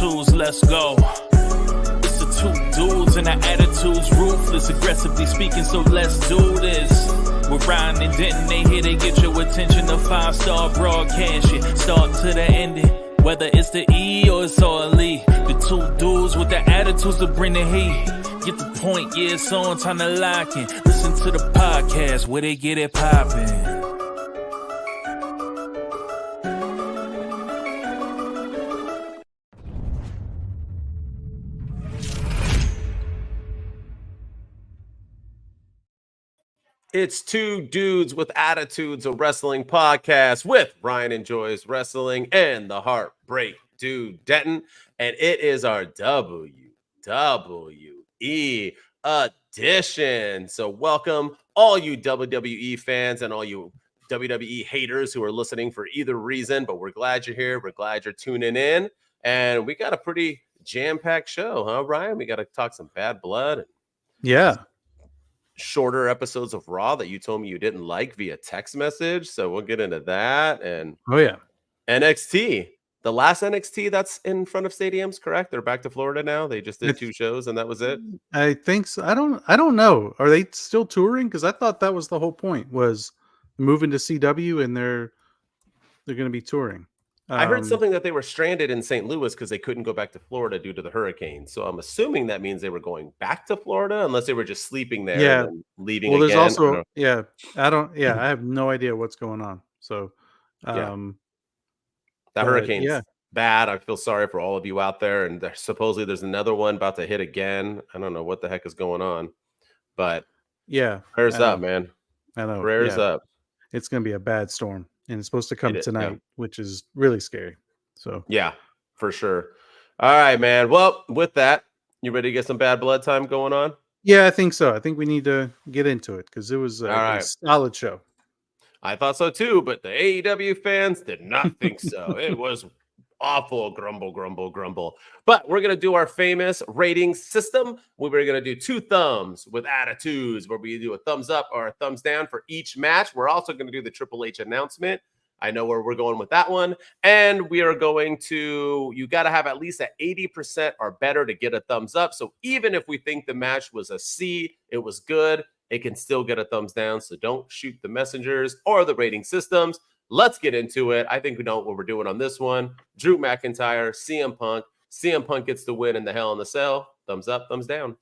attitudes, let's go. It's the two dudes and the attitudes, ruthless, aggressively speaking, so let's do this. We're Ryan and Denton, they here to get your attention. The 5-star broadcast shit, start to the ending. Whether it's the E or it's all E. The two dudes with the attitudes to bring the heat. Get the point, yeah, it's on, time to lock in. Listen to the podcast where they get it poppin'. It's Two Dudes with Attitudes, a wrestling podcast with Ryan Enjoys Wrestling and the Heartbreak Dude Denton. And it is our WWE edition. So welcome all you WWE fans and all you WWE haters who are listening for either reason. But we're glad you're here. We're glad you're tuning in. And we got a pretty jam-packed show, huh, Ryan? We got to talk some Bad Blood. Yeah. Shorter episodes of Raw that you told me you didn't like via text message. So we'll get into that. And NXT, the last NXT that's in front of stadiums, correct? They're back to Florida now. They just did 2 shows and that was it. I think so. I don't know. Are they still touring? Because I thought that was the whole point, was moving to CW and they're going to be touring. I heard something that they were stranded in St. Louis because they couldn't go back to Florida due to the hurricane. So I'm assuming that means they were going back to Florida, unless they were just sleeping there and leaving. Well, there's again. also I have no idea what's going on. So the hurricane's bad. I feel sorry for all of you out there. And supposedly there's another one about to hit again. I don't know what the heck is going on, but prayers up, man. I know. Prayers up. It's going to be a bad storm. And it's supposed to come tonight, which is really scary. So yeah, for sure. All right, man. Well, with that, you ready to get some Bad Blood time going on? Yeah, I think so. I think we need to get into it because it was a solid show. I thought so too, but the AEW fans did not think so. It was awful. Grumble, grumble, grumble. But we're going to do our famous rating system. We're going to do 2 thumbs with attitudes, where we do a thumbs up or a thumbs down for each match. We're also going to do the Triple H announcement. I know where we're going with that one. And we are going to, you got to have at least at 80% or better to get a thumbs up. So even if we think the match was a C, it was good, it can still get a thumbs down. So don't shoot the messengers or the rating systems. Let's get into it. I think we know what we're doing on this one. Drew McIntyre, CM Punk. CM Punk gets the win in the Hell in the Cell. Thumbs up, thumbs down.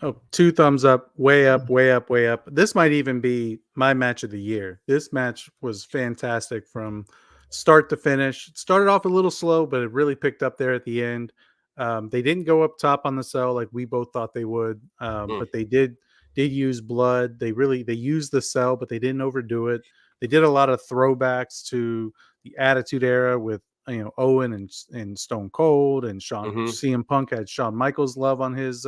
Oh, 2 thumbs up, way up, way up, way up. This might even be my match of the year. This match was fantastic from start to finish. It started off a little slow, but it really picked up there at the end. They didn't go up top on the cell like we both thought they would, but they did use blood. They used the cell, but they didn't overdo it. They did a lot of throwbacks to the Attitude Era with Owen and Stone Cold and CM Punk had Shawn Michaels love on his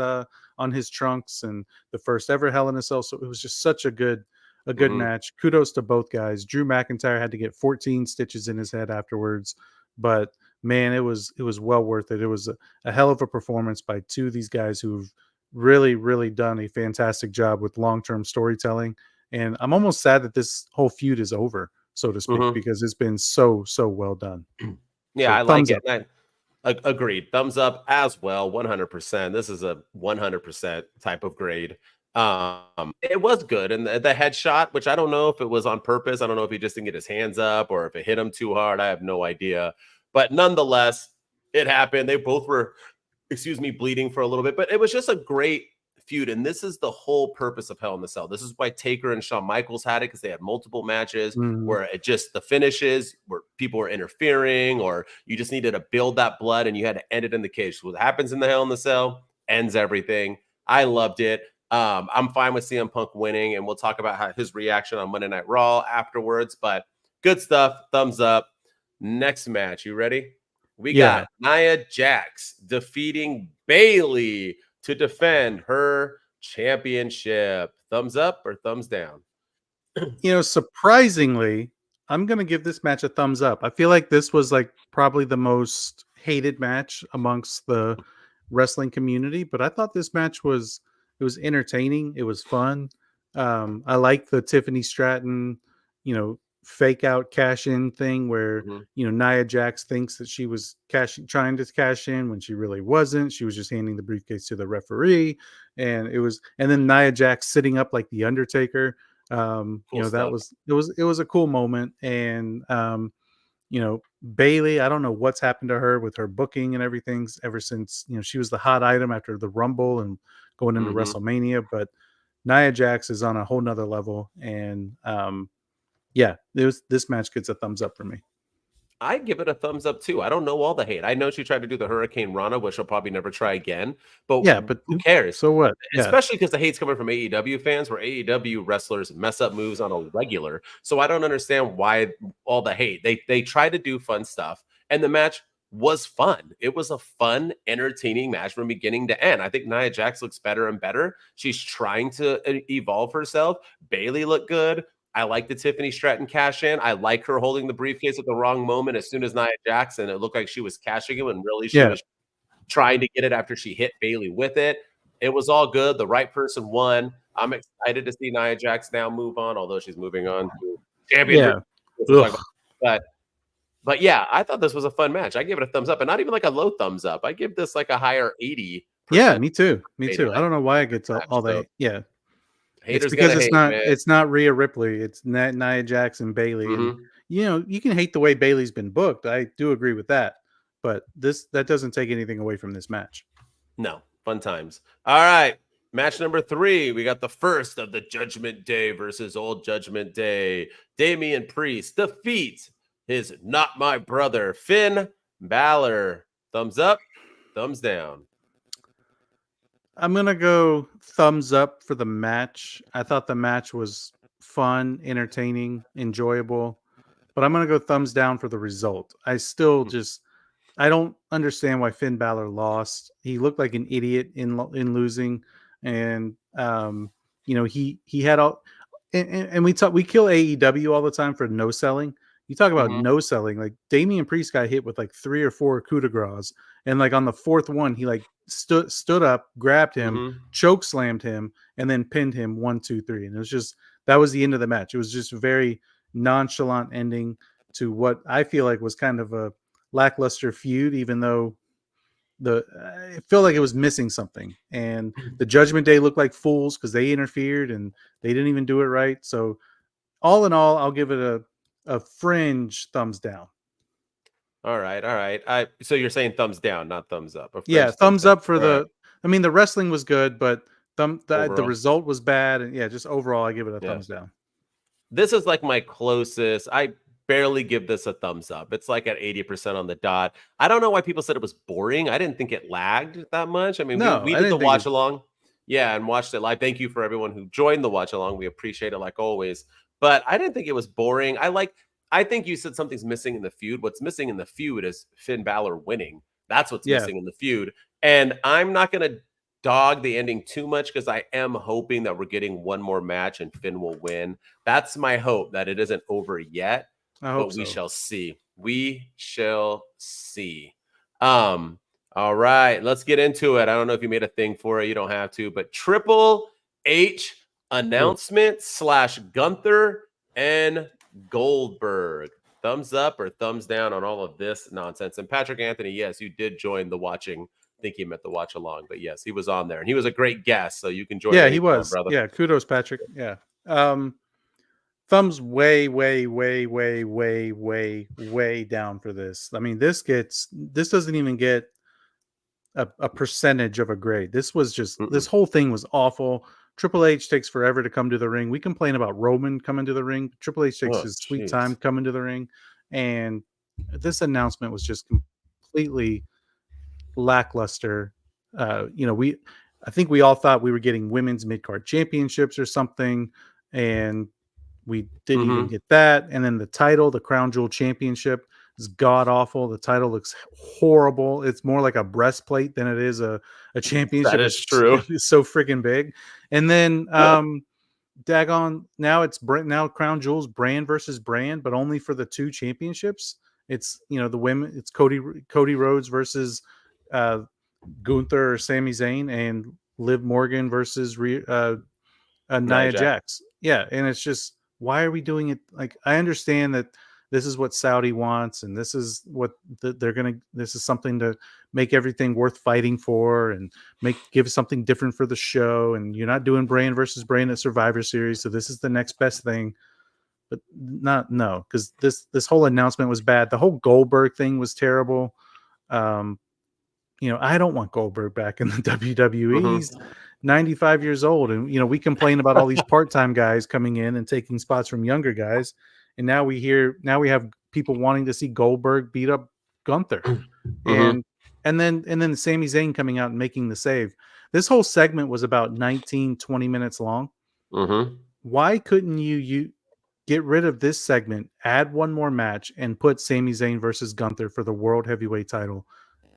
trunks and the first ever Hell in a Cell. So it was just such a good match. Kudos to both guys. Drew McIntyre had to get 14 stitches in his head afterwards, but man, it was well worth it. It was a hell of a performance by 2 of these guys who've really, really done a fantastic job with long-term storytelling. And I'm almost sad that this whole feud is over, so to speak, because it's been so well done. Yeah, I like it. Agreed. Thumbs up as well. 100%. This is a 100% type of grade. It was good. And the headshot, which I don't know if it was on purpose. I don't know if he just didn't get his hands up or if it hit him too hard. I have no idea. But nonetheless, it happened. They both were, bleeding for a little bit. But it was just a great feud, and this is the whole purpose of Hell in the Cell. This is why Taker and Shawn Michaels had it, because they had multiple matches where it just the finishes where people were interfering, or you just needed to build that blood and you had to end it in the cage. So what happens in the Hell in the Cell ends everything. I loved it. I'm fine with CM Punk winning, and we'll talk about his reaction on Monday Night Raw afterwards. But good stuff. Thumbs up. Next match. You ready? We got Nia Jax defeating Bayley to defend her championship. Thumbs up or thumbs down? Surprisingly, I'm going to give this match a thumbs up. I feel like this was like probably the most hated match amongst the wrestling community, but I thought this match was entertaining. It was fun. I like the Tiffany Stratton, fake out cash in thing where Nia Jax thinks that she was trying to cash in when she really wasn't. She was just handing the briefcase to the referee, and then Nia Jax sitting up like the Undertaker. That was a cool moment. And Bayley, I don't know what's happened to her with her booking and everything ever since she was the hot item after the Rumble and going into WrestleMania, but Nia Jax is on a whole nother level. And this match gets a thumbs up for me. I give it a thumbs up too. I don't know all the hate. I know she tried to do the Hurricane Rana, which she'll probably never try again. But who cares? So what? Especially because the hate's coming from AEW fans, where AEW wrestlers mess up moves on a regular. So I don't understand why all the hate. They try to do fun stuff, and the match was fun. It was a fun, entertaining match from beginning to end. I think Nia Jax looks better and better. She's trying to evolve herself. Bayley looked good. I like the Tiffany Stratton cash in. I like her holding the briefcase at the wrong moment as soon as Nia Jax, and it looked like she was cashing it when really she was trying to get it after she hit Bayley with it. It was all good. The right person won. I'm excited to see Nia Jax now move on, although she's moving on to champion. But yeah, I thought this was a fun match. I give it a thumbs up, and not even like a low thumbs up. I give this like a higher 80. Yeah, me too. Me too. I don't know why it gets all that. Yeah. It's because it's not Rhea Ripley. It's Nia Jax and Bayley. And, you can hate the way Bayley's been booked. I do agree with that. But that doesn't take anything away from this match. No. Fun times. All right. Match number 3. We got the first of the Judgment Day versus Old Judgment Day. Damian Priest defeats his not my brother, Finn Balor. Thumbs up, thumbs down. I'm going to go thumbs up for the match. I thought the match was fun, entertaining, enjoyable. But I'm going to go thumbs down for the result. I still I don't understand why Finn Balor lost. He looked like an idiot in losing. And, he had all... And we kill AEW all the time for no selling. You talk about no selling. Like Damian Priest got hit with like 3 or 4 coup de grace, and like on the 4th one, he like stood up, grabbed him, choke slammed him, and then pinned him 1, 2, 3. And it was that was the end of the match. It was just a very nonchalant ending to what I feel like was kind of a lackluster feud, even though it felt like it was missing something. And the Judgment Day looked like fools because they interfered and they didn't even do it right. So all in all, I'll give it a fringe thumbs down. All right. So you're saying thumbs down, not thumbs up. Yeah, thumbs up for the wrestling was good, but the result was bad. And just overall, I give it a thumbs down. This is like my closest. I barely give this a thumbs up. It's like at 80% on the dot. I don't know why people said it was boring. I didn't think it lagged that much. I mean, we did the watch along. Yeah, and watched it live. Thank you for everyone who joined the watch along. We appreciate it like always. But I didn't think it was boring. I think you said something's missing in the feud. What's missing in the feud is Finn Balor winning. That's what's missing in the feud. And I'm not going to dog the ending too much because I am hoping that we're getting one more match and Finn will win. That's my hope, that it isn't over yet. But we shall see. We shall see. All right, let's get into it. I don't know if you made a thing for it. You don't have to. But Triple H announcement / Gunther and Goldberg. Thumbs up or thumbs down on all of this nonsense? And Patrick Anthony, yes, you did join the watching. I think he meant the watch along, but yes, he was on there and he was a great guest. So you can join. Yeah, he was. Brother. Yeah, kudos, Patrick. Yeah. Thumbs way down for this. I mean, this doesn't even get a percentage of a grade. This was just this whole thing was awful. Triple H takes forever to come to the ring. We complain about Roman coming to the ring. Triple H takes his sweet time coming to the ring. And this announcement was just completely lackluster. I think we all thought we were getting women's mid-card championships or something. And we didn't even get that. And then the title, the Crown Jewel Championship, is god awful. The title looks horrible. It's more like a breastplate than it is a championship. That is true. It's so freaking big. And then daggone, now Crown Jewel's brand versus brand, but only for the 2 championships. It's the women. It's Cody Rhodes versus Gunther or Sami Zayn, and Liv Morgan versus Nia Jax. Yeah, and it's just why are we doing it? Like, I understand that this is what Saudi wants, and this is what this is something to make everything worth fighting for, and give something different for the show. And you're not doing Brain versus Brain at Survivor Series, so this is the next best thing. But no, because this whole announcement was bad. The whole Goldberg thing was terrible. I don't want Goldberg back in the WWE. He's 95 years old, and we complain about all these part-time guys coming in and taking spots from younger guys, and now we have people wanting to see Goldberg beat up Gunther, and then Sami Zayn coming out and making the save. This whole segment was about 19-20 minutes long. Why couldn't you get rid of this segment, add one more match, and put Sami Zayn versus Gunther for the World Heavyweight title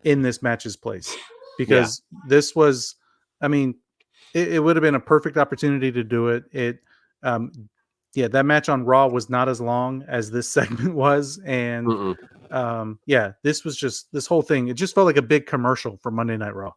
in this match's place? Because this was, it would have been a perfect opportunity to do it. That match on Raw was not as long as this segment was. And this was just, this whole thing, it just felt like a big commercial for Monday Night Raw.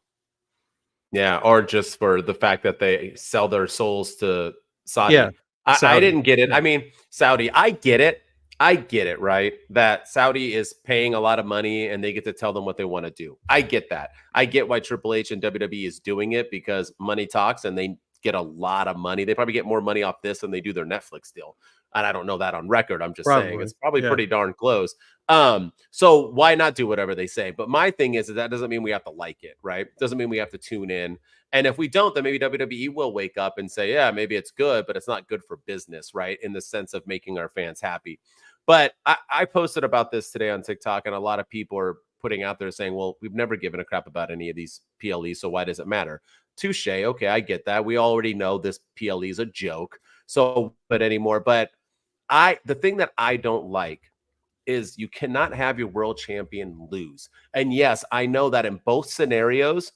Yeah, or just for the fact that they sell their souls to Saudi. Yeah. I didn't get it. Yeah. I mean, Saudi, I get it, right? That Saudi is paying a lot of money and they get to tell them what they want to do. I get that. I get why Triple H and WWE is doing it, because money talks and they get a lot of money. They probably get more money off this than they do their Netflix deal. And I don't know that on record. I'm just saying it's probably pretty darn close. So why not do whatever they say? But my thing is that doesn't mean we have to like it, right? Doesn't mean we have to tune in. And if we don't, then maybe WWE will wake up and say, yeah, maybe it's good, but it's not good for business, right? In the sense of making our fans happy. But I posted about this today on TikTok, and a lot of people are putting out there saying, well, we've never given a crap about any of these PLEs, so why does it matter? Touche. Okay, I get that. We already know this PLE is a joke. So, but anymore. But the thing that I don't like is you cannot have your world champion lose. And yes, I know that in both scenarios,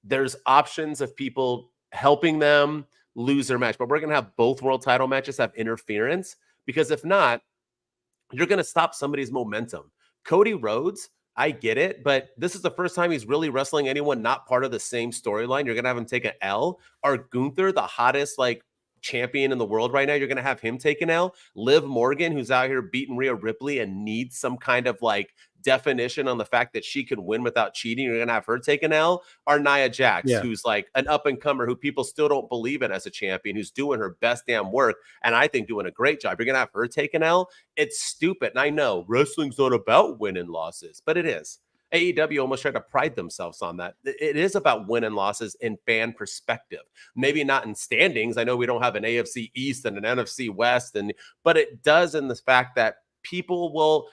there's options of people helping them lose their match, but we're going to have both world title matches have interference, because if not, you're going to stop somebody's momentum. Cody Rhodes, I get it, but this is the first time he's really wrestling anyone not part of the same storyline. You're going to have him take an L. Or Gunther, the hottest champion in the world right now, you're going to have him take an L. Liv Morgan, who's out here beating Rhea Ripley and needs some kind of definition on the fact that she can win without cheating, you're going to have her take an L. Or Nia Jax, who's an up-and-comer who people still don't believe in as a champion, who's doing her best damn work, and I think doing a great job. You're going to have her take an L? It's stupid. And I know wrestling's not about win and losses, but it is. AEW almost tried to pride themselves on that. It is about win and losses in fan perspective. Maybe not in standings. I know we don't have an AFC East and an NFC West, but it does in the fact that people will,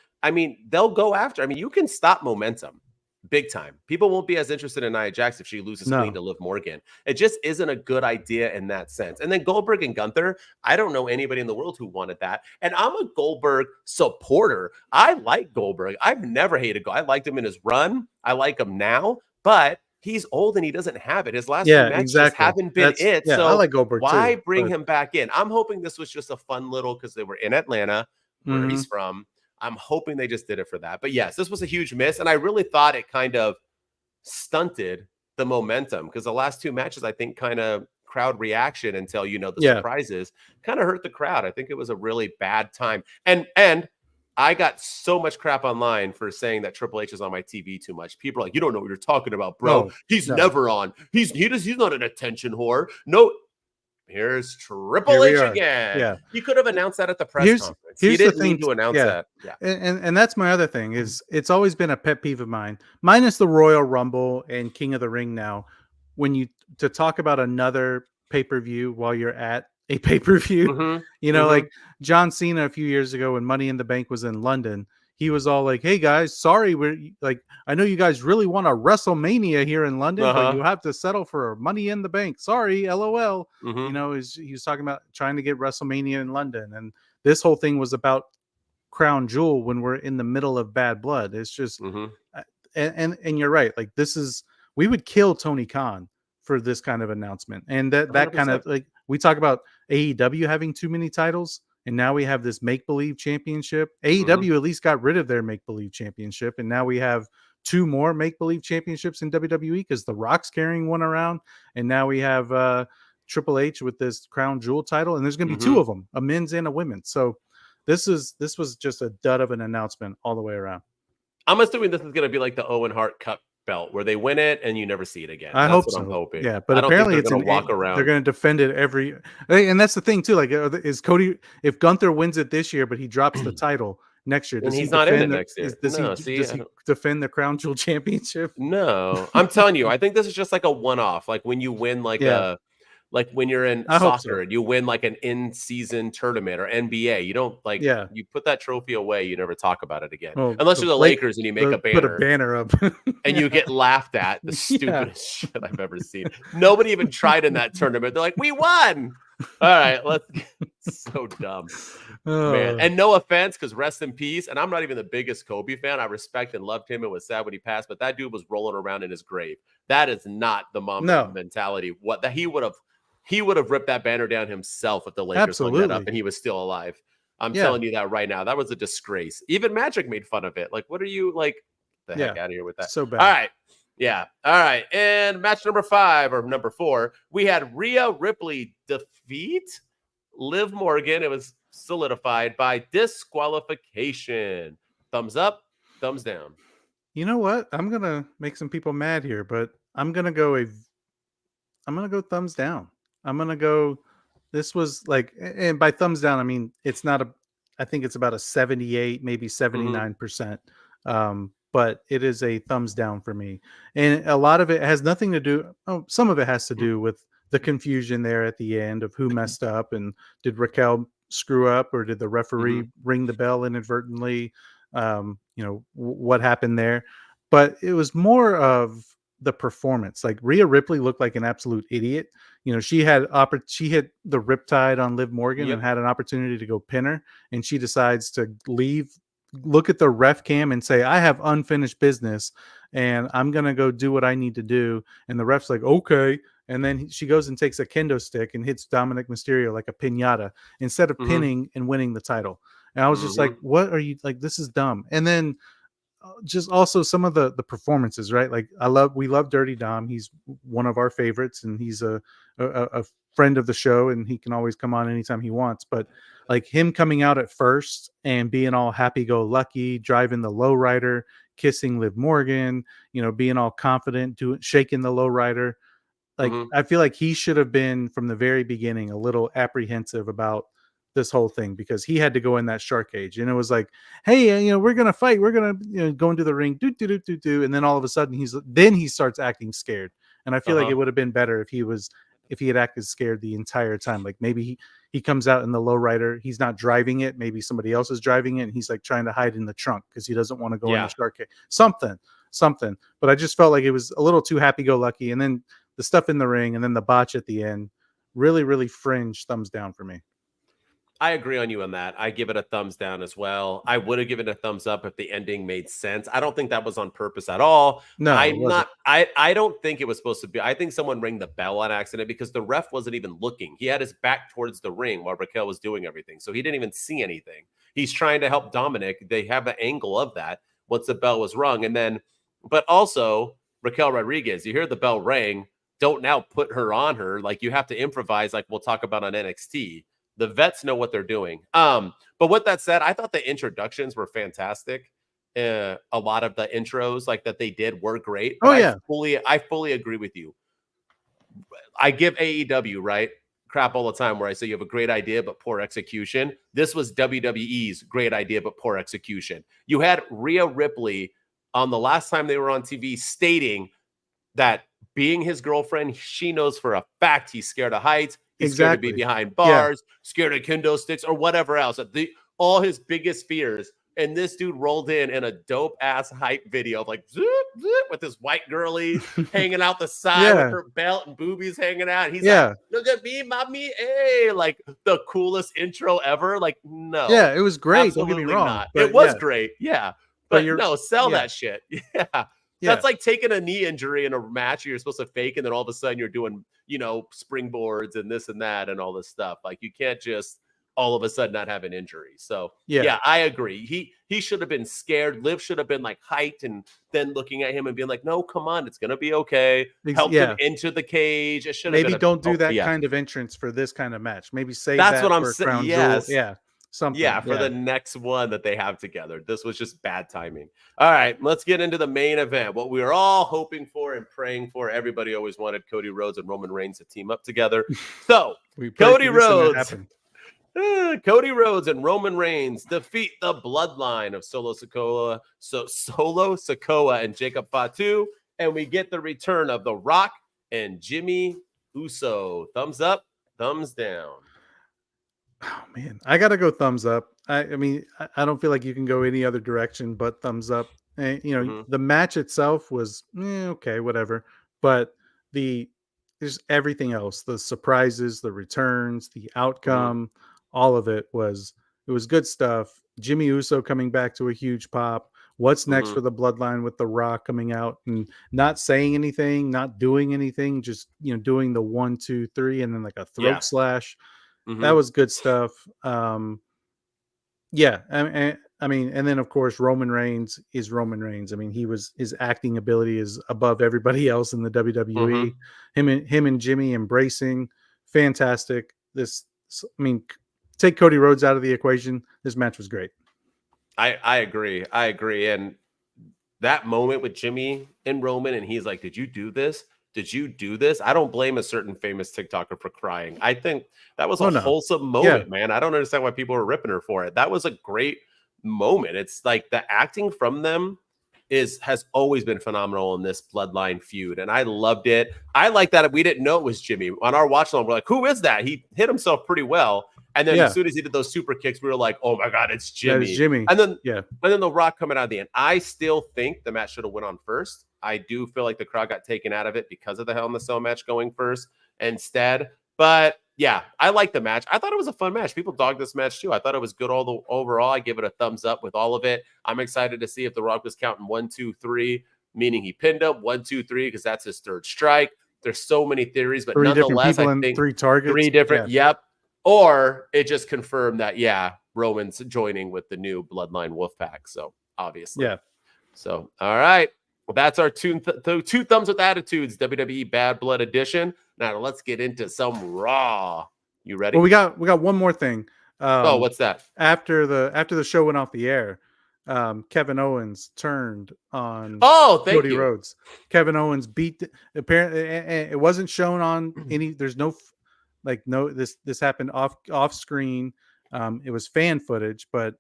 they'll go after. You can stop momentum big time. People won't be as interested in Nia Jax if she loses clean to Liv Morgan. It just isn't a good idea in that sense. And then Goldberg and Gunther, I don't know anybody in the world who wanted that. And I'm a Goldberg supporter. I like Goldberg. I've never hated Goldberg. I liked him in his run. I like him now, but he's old and he doesn't have it. His last two matches just haven't been it. Yeah, so I like Goldberg why bring him back in? I'm hoping this was just a fun little, because they were in Atlanta, where he's from. I'm hoping they just did it for that. But yes, this was a huge miss. And I really thought it kind of stunted the momentum, because the last two matches, I think, kind of crowd reaction until, the surprises kind of hurt the crowd. I think it was a really bad time. And I got so much crap online for saying that Triple H is on my TV too much. People are like, you don't know what you're talking about, bro. He's never on. He's not an attention whore. No. Here's Triple H again. Yeah. He could have announced that at the press conference. He didn't need to announce that. Yeah. And that's my other thing is it's always been a pet peeve of mine, minus the Royal Rumble and King of the Ring now, when to talk about another pay-per-view while you're at a pay-per-view, like John Cena a few years ago when Money in the Bank was in London, he was all like, hey guys, sorry, we're I know you guys really want a WrestleMania here in London, but you have to settle for Money in the Bank. Sorry, LOL. He was talking about trying to get WrestleMania in London. And this whole thing was about Crown Jewel when we're in the middle of Bad Blood. It's just, and you're right. We would kill Tony Khan for this kind of announcement. And that kind of we talk about AEW having too many titles. And now we have this make-believe championship. AEW at least got rid of their make-believe championship. And now we have two more make-believe championships in WWE, because The Rock's carrying one around. And now we have Triple H with this crown jewel title, and there's going to be two of them, a men's and a women's. So this was just a dud of an announcement all the way around. I'm assuming this is going to be like the Owen Hart Cup belt, where they win it and you never see it again. I hope so. I'm hoping. Yeah, but apparently it's going to walk around. They're going to defend it and that's the thing too. Like, is Cody, if Gunther wins it this year, but he drops the title next year, and he's not in it next year. Does he defend the Crown Jewel Championship? No, I'm telling you, I think this is just like a one-off. Like when you win, like when you're in soccer and you win like an in-season tournament or NBA, you don't you put that trophy away, you never talk about it again. Well, unless you're the Lakers and you make a banner. Put a banner up. And you get laughed at. The stupidest shit I've ever seen. Nobody even tried in that tournament. They're like, we won. All right, so dumb. Man. And no offense, because rest in peace. And I'm not even the biggest Kobe fan. I respect and loved him and was sad when he passed, but that dude was rolling around in his grave. That is not the mom mentality. What that he would have ripped that banner down himself if the Lakers hung that up and he was still alive. I'm telling you that right now. That was a disgrace. Even Magic made fun of it. Like, what are you like? The heck out of here with that. So bad. All right. Yeah. All right. And match number 5 or number 4, we had Rhea Ripley defeat Liv Morgan. It was solidified by disqualification. Thumbs up, thumbs down. You know what? I'm gonna make some people mad here, but I'm gonna go thumbs down. I'm gonna go. This was like, and by thumbs down, I mean I think it's about a 78, maybe 79%. But it is a thumbs down for me. And a lot of it has nothing to do. Some of it has to do with the confusion there at the end of who messed up, and did Raquel screw up, or did the referee ring the bell inadvertently? What happened there? But it was more of the performance. Like, Rhea Ripley looked like an absolute idiot. She hit the riptide on Liv Morgan and had an opportunity to go pin her, and she decides to leave, look at the ref cam and say, I have unfinished business and I'm going to go do what I need to do. And the ref's like, okay. And then she goes and takes a kendo stick and hits Dominic Mysterio like a piñata instead of pinning and winning the title. And I was just like, what are you like? This is dumb. And then just also some of the performances, right? Like, we love Dirty Dom. He's one of our favorites, and he's a friend of the show, and he can always come on anytime he wants. But like, him coming out at first and being all happy-go-lucky, driving the lowrider, kissing Liv Morgan, being all confident, shaking the lowrider. Like, I feel like he should have been from the very beginning a little apprehensive about this whole thing, because he had to go in that shark cage, and it was like, hey, we're gonna fight, we're gonna go into the ring, do, and then all of a sudden he starts acting scared. And I feel like it would have been better if he had acted scared the entire time. Like, maybe he comes out in the lowrider, he's not driving it, maybe somebody else is driving it, and he's like trying to hide in the trunk because he doesn't want to go in the shark cage. Something. But I just felt like it was a little too happy-go-lucky, and then the stuff in the ring, and then the botch at the end, really, really fringe thumbs down for me. I agree on you on that. I give it a thumbs down as well. I would have given a thumbs up if the ending made sense. I don't think that was on purpose at all. No, I don't think it was supposed to be. I think someone rang the bell on accident, because the ref wasn't even looking. He had his back towards the ring while Raquel was doing everything, so he didn't even see anything. He's trying to help Dominic. They have an angle of that once the bell was rung. And then, but also Raquel Rodriguez, you hear the bell ring, don't now put her on her. Like, you have to improvise, like we'll talk about on NXT. The vets know what they're doing. But with that said, I thought the introductions were fantastic. A lot of the intros like that they did were great. I fully agree with you. I give AEW, right, crap all the time where I say you have a great idea but poor execution. This was WWE's great idea but poor execution. You had Rhea Ripley on the last time they were on TV stating that, being his girlfriend, she knows for a fact he's scared of heights. He's scared to be behind bars, scared of kendo sticks, or whatever else. All his biggest fears. And this dude rolled in a dope ass hype video of like zoop, zoop, with this white girlie hanging out the side with her belt and boobies hanging out. He's like, look at me, mommy. Hey, like the coolest intro ever. Like, no. Yeah, it was great. Don't get me wrong. It was great. Yeah. But sell that shit. Yeah. That's like taking a knee injury in a match you're supposed to fake, and then all of a sudden you're doing, springboards and this and that and all this stuff. Like, you can't just all of a sudden not have an injury. So yeah, I agree. He should have been scared. Liv should have been like hyped and then looking at him and being like, no, come on, it's gonna be okay. Helped him into the cage. It should have maybe don't do that kind of entrance for this kind of match. Maybe save that's that what I'm for saying. Crown Yes. Jewel. Yeah. Something. Yeah, for the next one that they have together. This was just bad timing. All right, let's get into the main event. What we were all hoping for and praying for. Everybody always wanted Cody Rhodes and Roman Reigns to team up together. So Cody Rhodes and Roman Reigns defeat the Bloodline of Solo Sikoa and Jacob Fatu, and we get the return of The Rock and Jimmy Uso. Thumbs up, thumbs down. Oh man, I gotta go thumbs up. I mean, I don't feel like you can go any other direction but thumbs up. And, the match itself was okay, whatever. But there's everything else, the surprises, the returns, the outcome, all of it was good stuff. Jimmy Uso coming back to a huge pop. What's next for the Bloodline with The Rock coming out and not saying anything, not doing anything, just doing the 1, 2, 3, and then like a throat slash. That was good stuff. I mean, and then of course Roman Reigns is Roman Reigns. I mean, his acting ability is above everybody else in the WWE. Him and Jimmy embracing, fantastic. Take Cody Rhodes out of the equation. This match was great. I agree. And that moment with Jimmy and Roman, and he's like, "Did you do this? Did you do this?" I don't blame a certain famous TikToker for crying. I think that was a wholesome moment, man. I don't understand why people were ripping her for it. That was a great moment. It's like the acting from them has always been phenomenal in this Bloodline feud, and I loved it. I like that we didn't know it was Jimmy. On our watch along, we're like, who is that? He hit himself pretty well. And then as soon as he did those super kicks, we were like, oh my God, it's Jimmy. That is Jimmy. And then The Rock coming out at the end. I still think the match should have went on first. I do feel like the crowd got taken out of it because of the Hell in the Cell match going first instead. But yeah, I like the match. I thought it was a fun match. People dogged this match too. I thought it was good overall. I give it a thumbs up with all of it. I'm excited to see if The Rock was counting 1, 2, 3, meaning he pinned up 1, 2, 3 because that's his third strike. There's so many theories, but nonetheless, I think 3 targets, 3 different. Yep. Or it just confirmed that, Roman's joining with the new Bloodline Wolfpack. So obviously. Yeah. So, all right. Well, that's our two thumbs with attitudes, WWE Bad Blood edition. Now let's get into some Raw. You ready? Well, we got one more thing. What's that? After the show went off the air, Kevin Owens turned on Cody Rhodes. Kevin Owens beat apparently it wasn't shown on any. There's no this happened off screen. It was fan footage, but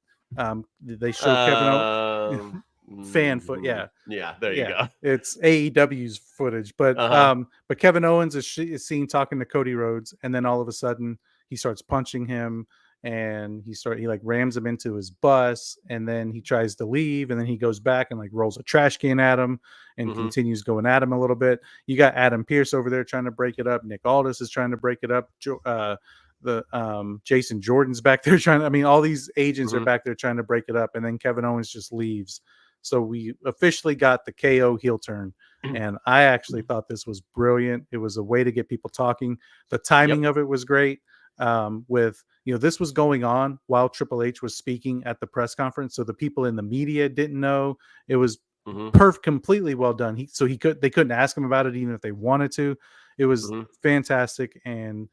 they showed Kevin Owens. Fan foot, there you go. It's AEW's footage, but Kevin Owens is seen talking to Cody Rhodes, and then all of a sudden he starts punching him, and he rams him into his bus, and then he tries to leave, and then he goes back and rolls a trash can at him, and continues going at him a little bit. You got Adam Pearce over there trying to break it up. Nick Aldis is trying to break it up. Jason Jordan's back there all these agents are back there trying to break it up, and then Kevin Owens just leaves. So we officially got the KO heel turn, and I actually thought this was brilliant. It was a way to get people talking. The timing of it was great. This was going on while Triple H was speaking at the press conference, so the people in the media didn't know. It was completely well done. They couldn't ask him about it even if they wanted to. It was fantastic, and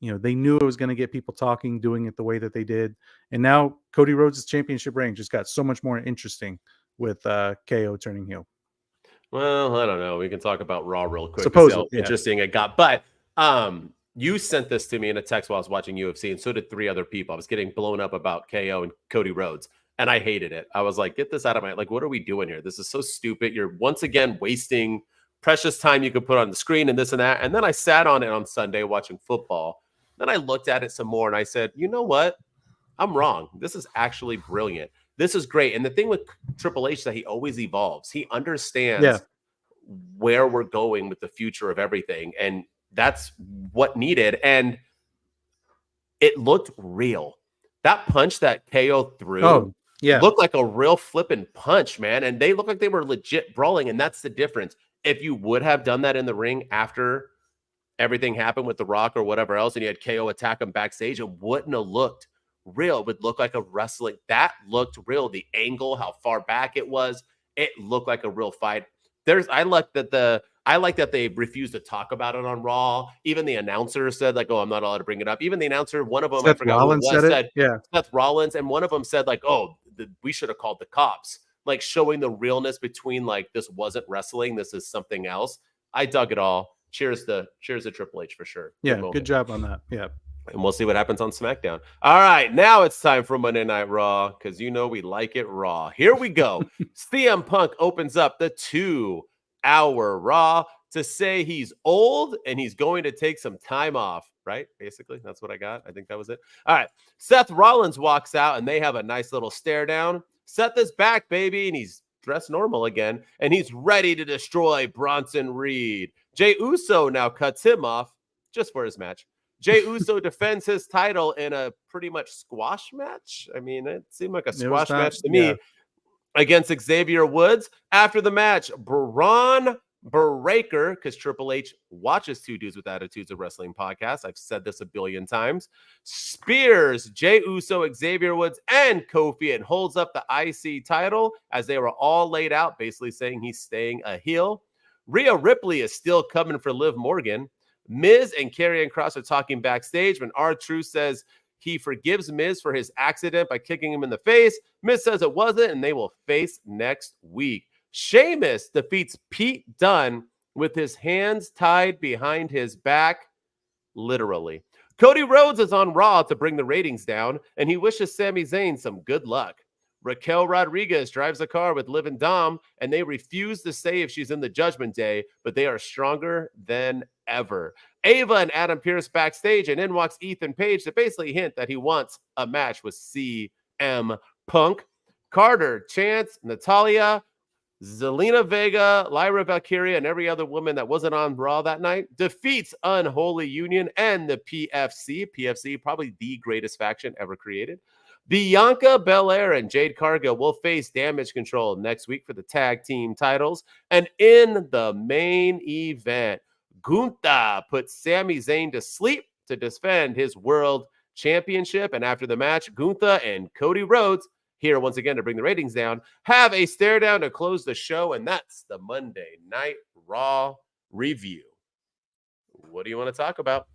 they knew it was going to get people talking, doing it the way that they did. And now Cody Rhodes' championship reign just got so much more interesting with KO turning heel. Well, I don't know. We can talk about Raw real quick. Supposedly, interesting it got. But you sent this to me in a text while I was watching UFC, and so did 3 other people. I was getting blown up about KO and Cody Rhodes, and I hated it. I was like, get this out of my... what are we doing here? This is so stupid. You're once again wasting precious time you could put on the screen and this and that. And then I sat on it on Sunday watching football. Then I looked at it some more and I said, you know what? I'm wrong. This is actually brilliant. This is great. And the thing with Triple H is that he always evolves. He understands where we're going with the future of everything. And that's what needed. And it looked real. That punch that KO threw looked like a real flipping punch, man. And they looked like they were legit brawling. And that's the difference. If you would have done that in the ring after everything happened with The Rock or whatever else, and you had KO attack him backstage, it wouldn't have looked real. It would look like a wrestling. That looked real. The angle, how far back it was, it looked like a real fight. I like that they refused to talk about it on Raw. Even the announcer said, like, oh, I'm not allowed to bring it up. Even the announcer, one of them, Seth I forgot Rollins who it was, said yeah. Seth Rollins, and one of them said, like, oh, we should have called the cops. Like, showing the realness between, like, this wasn't wrestling, this is something else. I dug it all. Cheers to Triple H for sure. Yeah, good job on that. Yeah. And we'll see what happens on SmackDown. All right, now it's time for Monday Night Raw, because you know we like it raw. Here we go. CM Punk opens up the 2-hour Raw to say he's old and he's going to take some time off, right? Basically, that's what I got. I think that was it. All right. Seth Rollins walks out and they have a nice little stare down. Seth is back, baby, and he's dressed normal again, and he's ready to destroy Bronson Reed. Jey Uso now cuts him off just for his match. Jey Uso defends his title in a pretty much squash match. I mean, it seemed like a squash match to me against Xavier Woods. After the match, Braun Breaker, because Triple H watches Two Dudes with Attitudes of Wrestling podcast. I've said this a billion times. Spears Jey Uso, Xavier Woods, and Kofi, and holds up the IC title as they were all laid out, basically saying he's staying a heel. Rhea Ripley is still coming for Liv Morgan. Miz and Karrion Kross are talking backstage when R-Truth says he forgives Miz for his accident by kicking him in the face. Miz says it wasn't, and they will face next week. Sheamus defeats Pete Dunne with his hands tied behind his back, literally. Cody Rhodes is on Raw to bring the ratings down, and he wishes Sami Zayn some good luck. Raquel Rodriguez drives a car with Liv and Dom, and they refuse to say if she's in the Judgment Day, but they are stronger than ever. Ava and Adam Pearce backstage, and in walks Ethan Page to basically hint that he wants a match with CM Punk. Carter, Chance, Natalya, Zelina Vega, Lyra Valkyria, and every other woman that wasn't on Raw that night defeats Unholy Union and the PFC. PFC, probably the greatest faction ever created. Bianca Belair and Jade Cargill will face Damage Control next week for the tag team titles. And in the main event, Gunther puts Sami Zayn to sleep to defend his world championship. And after the match, Gunther and Cody Rhodes, here once again to bring the ratings down, have a stare down to close the show. And that's the Monday Night Raw review. What do you want to talk about?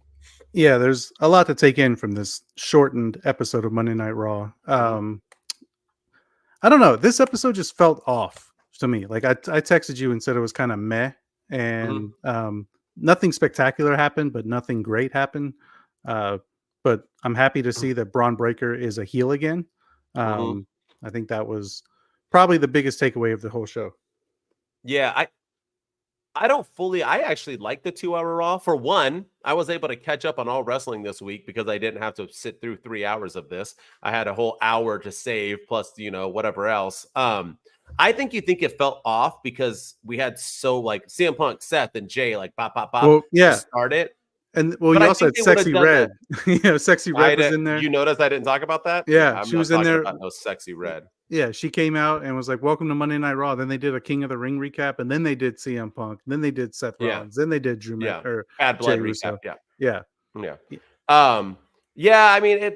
Yeah, there's a lot to take in from this shortened episode of Monday Night Raw. I don't know. This episode just felt off to me. Like I texted you and said it was kind of meh, and nothing spectacular happened, but nothing great happened. But I'm happy to see that Braun Breaker is a heel again. I think that was probably the biggest takeaway of the whole show. Yeah, I actually like the 2-hour Raw. For one, I was able to catch up on all wrestling this week because I didn't have to sit through 3 hours of this. I had a whole hour to save plus, whatever else. I think it felt off because we had CM Punk, Seth, and Jay pop, well, yeah. to start it. And you also had Sexy Red. Sexy Red was in there. You noticed I didn't talk about that? Yeah, she was in there. About no Sexy Red. Yeah, she came out and was like, "Welcome to Monday Night Raw." Then they did a King of the Ring recap, and then they did CM Punk, and then they did Seth Rollins, then they did Drew or Bad Blood Jey recap. Uso. Yeah. I mean,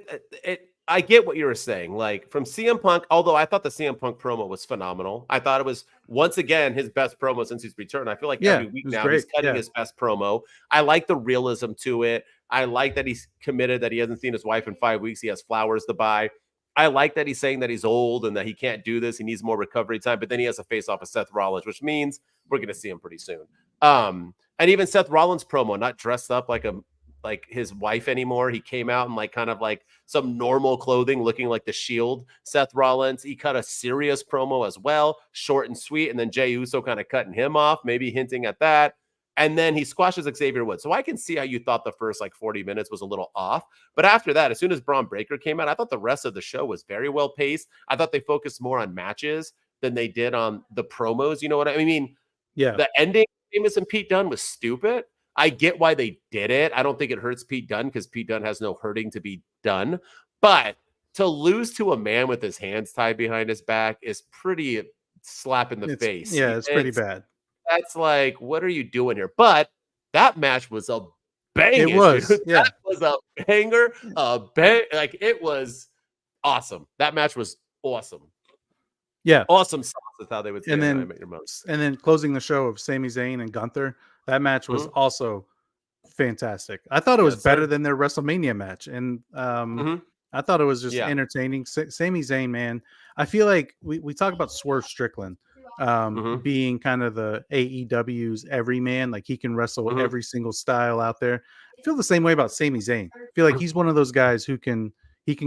I get what you were saying. Like from CM Punk, although I thought the CM Punk promo was phenomenal. I thought it was once again his best promo since he's returned. I feel like every week now he's cutting his best promo. I like the realism to it. I like that he's committed, that he hasn't seen his wife in 5 weeks. He has flowers to buy. I like that he's saying that he's old and that he can't do this. He needs more recovery time. But then he has to face off with Seth Rollins, which means we're going to see him pretty soon. And even Seth Rollins promo, not dressed up like his wife anymore. He came out in kind of some normal clothing, looking like the Shield. Seth Rollins, he cut a serious promo as well, short and sweet. And then Jey Uso kind of cutting him off, maybe hinting at that. And then he squashes Xavier Woods. So I can see how you thought the first 40 minutes was a little off. But after that, as soon as Braun Breaker came out, I thought the rest of the show was very well paced. I thought they focused more on matches than they did on the promos. You know what I mean? Yeah. The ending, Sheamus and Pete Dunne was stupid. I get why they did it. I don't think it hurts Pete Dunne because Pete Dunne has no hurting to be done. But to lose to a man with his hands tied behind his back is pretty slap in the face. Yeah, it's pretty bad. That's what are you doing here? But that match was a banging. It was, dude. yeah. That was a banger. Like it was awesome. That match was awesome. Yeah, awesome sauce is how they would say. And it then, when I Met Your Mother. and then closing the show of Sami Zayn and Gunther. That match was also fantastic. I thought it was better than their WrestleMania match, and I thought it was just entertaining. Sami Zayn, man, I feel like we talk about Swerve Strickland being kind of the AEW's everyman, like he can wrestle every single style out there. I feel the same way about Sami Zayn. I feel like he's one of those guys who can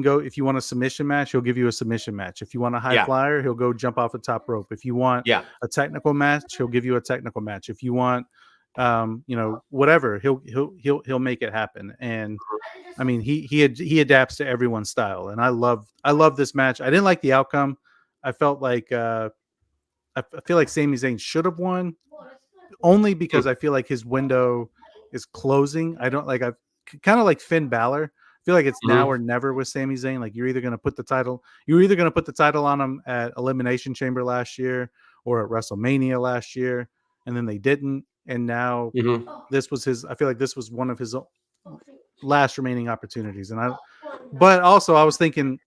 go, if you want a submission match, he'll give you a submission match. If you want a high flyer, he'll go jump off the top rope. If you want a technical match, he'll give you a technical match. If you want whatever, he'll make it happen. And I mean, he adapts to everyone's style, and I love this match. I didn't like the outcome. I felt like I feel like Sami Zayn should have won, only because I feel like his window is closing. I don't like, I kind of like Finn Balor. I feel like it's now or never with Sami Zayn. Like you're either going to put the title on him at Elimination Chamber last year or at WrestleMania last year, and then they didn't. And now this was I feel like this was one of his last remaining opportunities. But also I was thinking,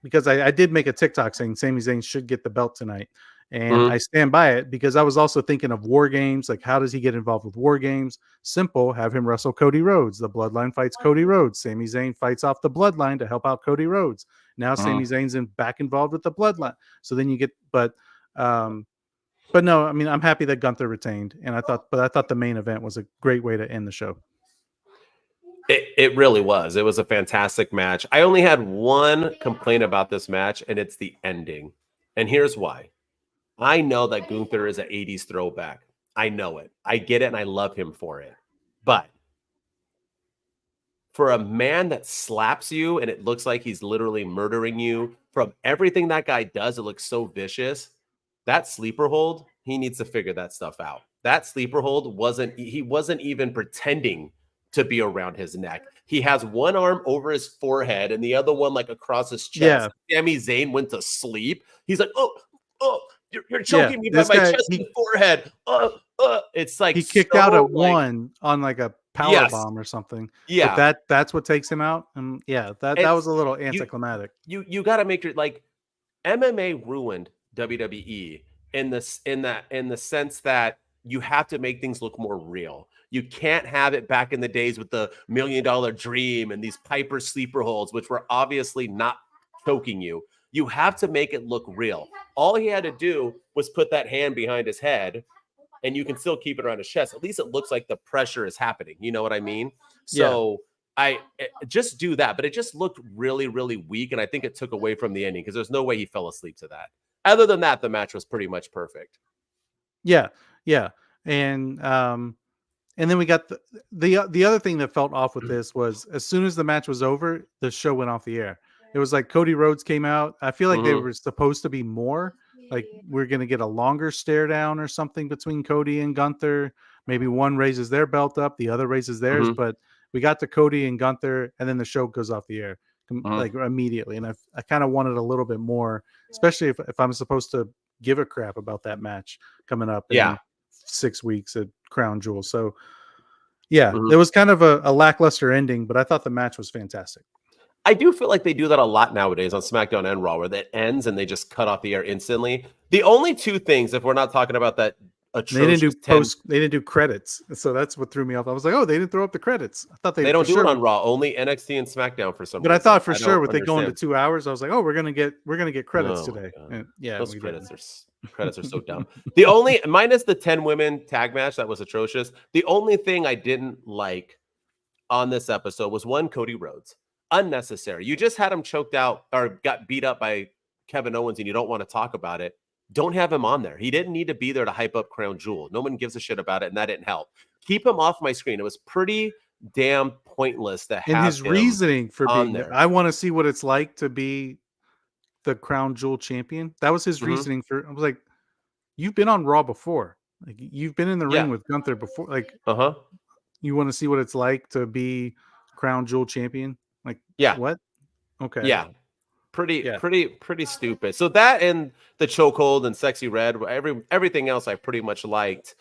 because I did make a TikTok saying Sami Zayn should get the belt tonight. And I stand by it, because I was also thinking of War Games. Like, how does he get involved with War Games? Simple. Have him wrestle Cody Rhodes. The Bloodline fights Cody Rhodes. Sami Zayn fights off the Bloodline to help out Cody Rhodes. Now Sami Zayn's back involved with the Bloodline. So then you get, but no, I mean, I'm happy that Gunther retained. And I thought the main event was a great way to end the show. It really was. It was a fantastic match. I only had one complaint about this match, and it's the ending. And here's why. I know that Gunther is an 80s throwback. I know it. I get it, and I love him for it. But for a man that slaps you and it looks like he's literally murdering you, from everything that guy does, it looks so vicious. That sleeper hold, he needs to figure that stuff out. That sleeper hold wasn't even pretending to be around his neck. He has one arm over his forehead and the other one like across his chest. Yeah. Sami Zayn went to sleep. He's like, oh, you're choking me by my chest and forehead. It's like he kicked out at one on like a power bomb or something. Yeah, but that's what takes him out. And that was a little anticlimactic. You got to make it like MMA ruined WWE in the sense that you have to make things look more real. You can't have it back in the days with the $1 Million Dream and these Piper sleeper holds, which were obviously not choking you. You have to make it look real. All he had to do was put that hand behind his head, and you can still keep it around his chest. At least it looks like the pressure is happening. You know what I mean? So I just do that. But it just looked really, really weak, and I think it took away from the ending because there's no way he fell asleep to that. Other than that, the match was pretty much perfect. Yeah. And then we got the other thing that felt off with this was, as soon as the match was over, the show went off the air. It was like Cody Rhodes came out. I feel like they were supposed to be more. Like, we're going to get a longer stare down or something between Cody and Gunther. Maybe one raises their belt up, the other raises theirs. But we got to Cody and Gunther, and then the show goes off the air like immediately. And I kind of wanted a little bit more, especially if I'm supposed to give a crap about that match coming up in 6 weeks at Crown Jewel. So there was kind of a lackluster ending, but I thought the match was fantastic. I do feel like they do that a lot nowadays on SmackDown and Raw, where that ends and they just cut off the air instantly. The only two things, if we're not talking about that atrocious, they didn't do credits, so that's what threw me off. I was like, oh, they didn't throw up the credits. I thought they don't do it on Raw, only NXT and SmackDown for some reason. But I thought for sure, with it going to 2 hours, I was like, oh, we're gonna get credits today. And those credits are so dumb. The only, minus the 10 women tag match that was atrocious, the only thing I didn't like on this episode was Cody Rhodes. Unnecessary. You just had him choked out or got beat up by Kevin Owens, and you don't want to talk about it. Don't have him on there. He didn't need to be there to hype up Crown Jewel. No one gives a shit about it, and that didn't help. Keep him off my screen. It was pretty damn pointless to have. And his reasoning for being there, I want to see what it's like to be the Crown Jewel champion. That was his reasoning for. I was like, you've been on Raw before. Like, you've been in the ring with Gunther before. Like, you want to see what it's like to be Crown Jewel champion. Like, what? Okay. Yeah. Pretty stupid. So that and the chokehold and Sexy Red, everything else I pretty much liked.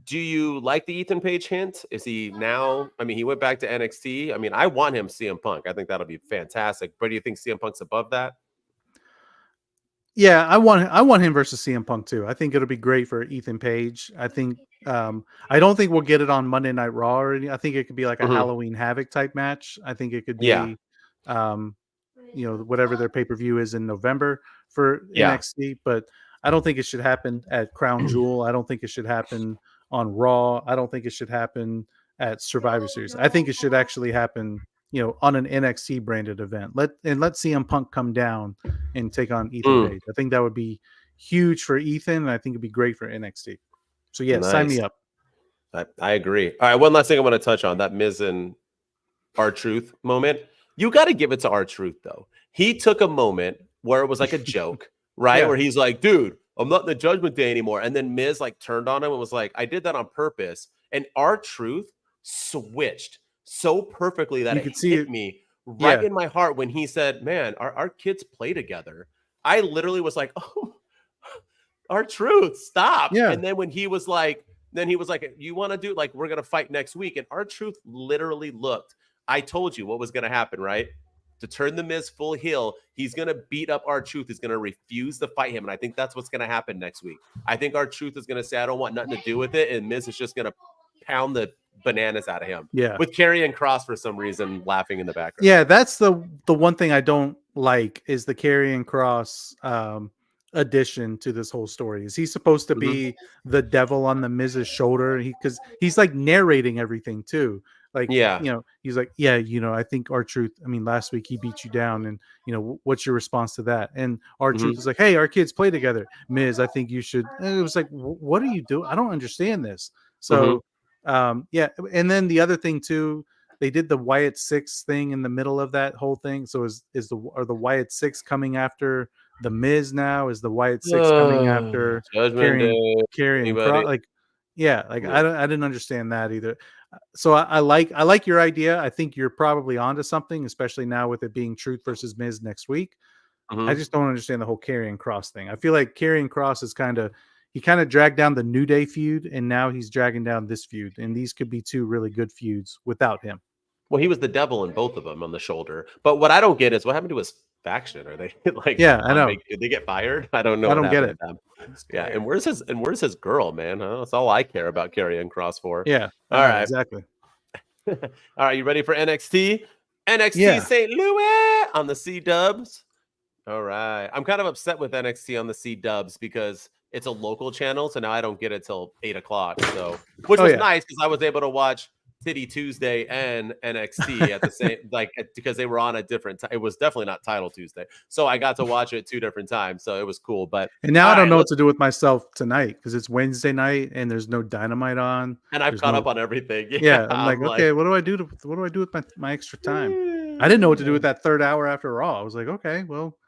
Do you like the Ethan Page hint? Is he now? I mean, he went back to NXT. I mean, I want him CM Punk. I think that'll be fantastic. But do you think CM Punk's above that? Yeah, I want him versus CM Punk too. I think it'll be great for Ethan Page. I think I don't think we'll get it on Monday Night Raw or anything. I think it could be like a Halloween Havoc type match. I think it could be whatever their pay-per-view is in November for NXT, but I don't think it should happen at Crown Jewel. I don't think it should happen on Raw. I don't think it should happen at Survivor Series. I think it should actually happen, on an NXT branded event. Let CM Punk come down and take on Ethan Page. I think that would be huge for Ethan, and I think it'd be great for NXT. So yeah, sign me up. I agree. All right, one last thing I want to touch on, that Miz and R-Truth moment. You got to give it to R-Truth though. He took a moment where it was like a joke, right? Yeah. Where he's like, dude, I'm not in the Judgment Day anymore. And then Miz like turned on him and was like, I did that on purpose. And R-Truth switched so perfectly that it hit me right in my heart when he said, man, our kids play together. I literally was like, oh, R-Truth, stop. Yeah. And then when he was like, you want to do, like, we're going to fight next week. And R-Truth literally looked. I told you what was going to happen, right? To turn the Miz full heel, he's going to beat up R-Truth. He's going to refuse to fight him. And I think that's what's going to happen next week. I think R-Truth is going to say, I don't want nothing to do with it. And Miz is just going to pound the bananas out of him. Yeah. With Karrion Kross for some reason laughing in the background. Yeah, that's the one thing I don't like is the Karrion Kross addition to this whole story. Is he supposed to be the devil on the Miz's shoulder? Because he's like narrating everything too. Like, he's like, I think R-Truth, I mean, last week he beat you down and, what's your response to that? And R-Truth is like, hey, our kids play together. Miz, I think you should. And it was like, what are you doing? I don't understand this. So, And then the other thing too, they did the Wyatt Six thing in the middle of that whole thing. So are the Wyatt Six coming after the Miz now? Is the Wyatt Six coming after Karrion Kross? I didn't understand that either. So I like your idea. I think you're probably onto something, especially now with it being Truth versus Miz next week. I just don't understand the whole Karrion Kross thing. I feel like Karrion Kross is kind of dragged down the New Day feud, and now he's dragging down this feud. And these could be two really good feuds without him. Well, he was the devil in both of them on the shoulder. But what I don't get is what happened to his faction? Are they like? Yeah, I know. Did they get fired? I don't know. I don't get it. Yeah, and where's his girl, man? That's all I care about Karrion Kross for. Yeah. All right. Exactly. All right, you ready for NXT? NXT St. Louis on the C-Dubs. All right. I'm kind of upset with NXT on the C-Dubs because it's a local channel, so now I don't get it till 8:00. So, which was nice because I was able to watch Titty Tuesday and NXT at the same, because they were on a different time. It was definitely not Title Tuesday, so I got to watch it 2 different times. So it was cool. But now I don't know what to do with myself tonight because it's Wednesday night and there's no Dynamite on, and I've caught up on everything. Yeah, I'm like, okay, what do I do with my extra time? I didn't know what to do with that third hour after Raw. I was like, okay, well,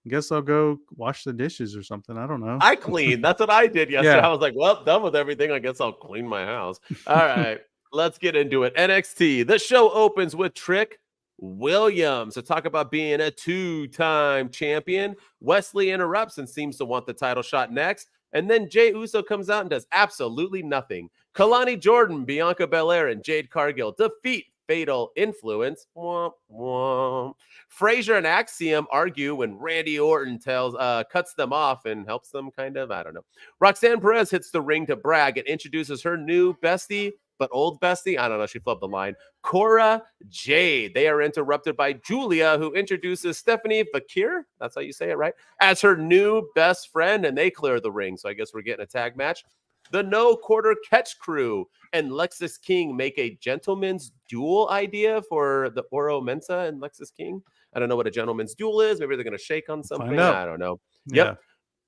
I guess I'll go wash the dishes or something. I don't know. I cleaned. That's what I did yesterday. I was like, well, done with everything. I guess I'll clean my house. All right. Let's get into it. NXT. The show opens with Trick Williams to talk about being a 2-time champion. Wesley interrupts and seems to want the title shot next. And then Jey Uso comes out and does absolutely nothing. Kalani Jordan, Bianca Belair, and Jade Cargill defeat Fatal Influence. Womp, womp. Frazier and Axiom argue when Randy Orton cuts them off and helps them kind of. I don't know. Roxanne Perez hits the ring to brag and introduces her new bestie, but old bestie, I don't know, she flubbed the line, Cora Jade. They are interrupted by Julia, who introduces Stephanie Vakir, that's how you say it, right, as her new best friend, and they clear the ring. So I guess we're getting a tag match. The No Quarter Catch Crew and Lexis King make a gentleman's duel idea for the Oro Mensa and Lexis King. I don't know what a gentleman's duel is. Maybe they're going to shake on something. I don't know. Yeah. Yep.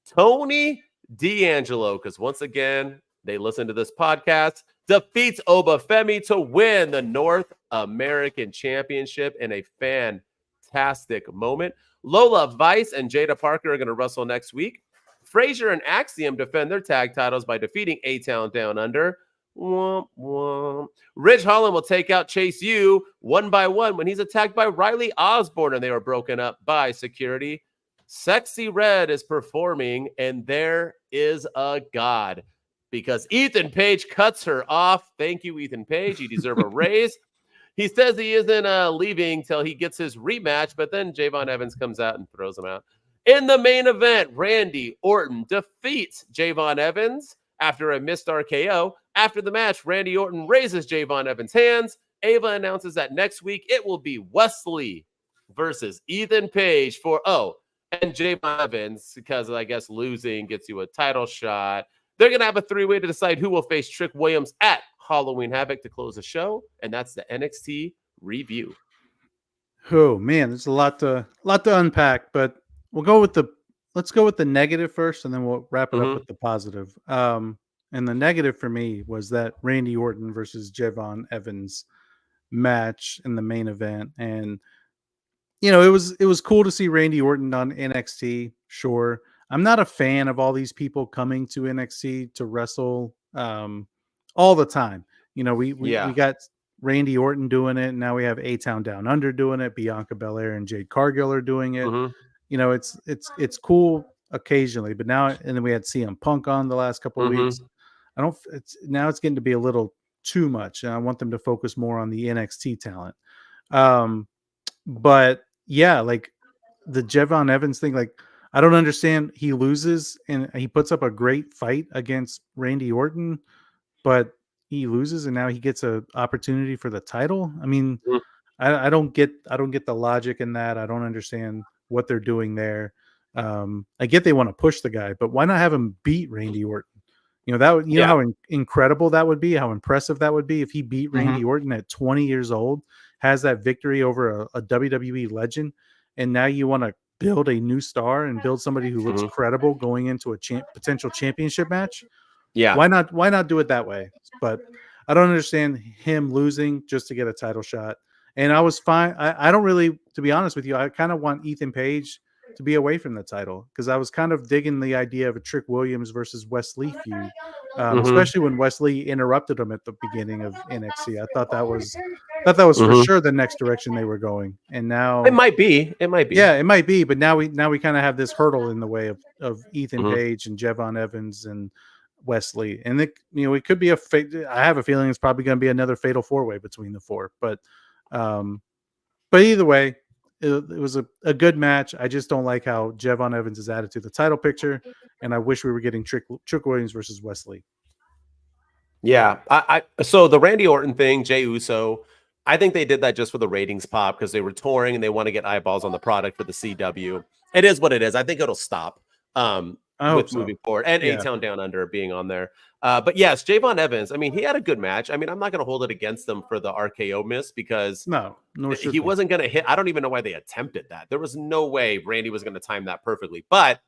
Tony D'Angelo, because once again, they listen to this podcast, defeats Obafemi to win the North American Championship in a fantastic moment. Lola Vice and Jada Parker are going to wrestle next week. Frazier and Axiom defend their tag titles by defeating A-Town Down Under. Womp, womp. Ridge Holland will take out Chase U one by one when he's attacked by Riley Osborne, and they were broken up by security. Sexy Red is performing, and there is a God. because Ethan Page cuts her off. Thank you, Ethan Page. You deserve a raise. He says he isn't leaving till he gets his rematch, but then Javon Evans comes out and throws him out. In the main event, Randy Orton defeats Javon Evans after a missed RKO. After the match, Randy Orton raises Javon Evans' hands. Ava announces that next week it will be Wesley versus Ethan Page and Javon Evans, because I guess losing gets you a title shot. They're going to have a three-way to decide who will face Trick Williams at Halloween Havoc to close the show, and that's the NXT review. Oh man, there's a lot to unpack, but let's go with the negative first, and then we'll wrap it up with the positive. And the negative for me was that Randy Orton versus Javon Evans match in the main event, and it was cool to see Randy Orton on NXT. Sure, I'm not a fan of all these people coming to NXT to wrestle all the time. We got Randy Orton doing it, and now we have A-Town Down Under doing it. Bianca Belair and Jade Cargill are doing it. It's cool occasionally, but now, and then we had CM Punk on the last couple of weeks. It's getting to be a little too much, and I want them to focus more on the NXT talent. But yeah, like the Javon Evans thing, like I don't understand. He loses and he puts up a great fight against Randy Orton, but he loses and now he gets an opportunity for the title. I mean, I don't get the logic in that. I don't understand what they're doing there. I get they want to push the guy, but why not have him beat Randy Orton? Know how incredible that would be, how impressive that would be if he beat Randy Orton at 20 years old, has that victory over a WWE legend, and now you want to build a new star and build somebody who looks credible going into a potential championship match. Yeah, why not do it that way? But I don't understand him losing just to get a title shot. And I was fine. I don't really, to be honest with you, I kind of want Ethan Page to be away from the title, because I was kind of digging the idea of a Trick Williams versus Wesley feud, especially when Wesley interrupted him at the beginning of NXT. I thought that was for sure the next direction they were going. And now it might be. Yeah, it might be. But now we kind of have this hurdle in the way of Ethan Page and Javon Evans and Wesley, and it could be I have a feeling it's probably going to be another fatal four-way between the four. But either way, it was a good match. I just don't like how Javon Evans is added to the title picture, and I wish we were getting Trick Williams versus Wesley. Yeah, so the Randy Orton thing, Jey Uso, I think they did that just for the ratings pop, because they were touring and they want to get eyeballs on the product for the CW. It is what it is. I think it'll stop moving forward, and A-Town Down Under being on there. But yes, Javon Evans, I mean, he had a good match. I mean, I'm not going to hold it against them for the RKO miss, because he wasn't going to hit. I don't even know why they attempted that. There was no way Randy was going to time that perfectly. But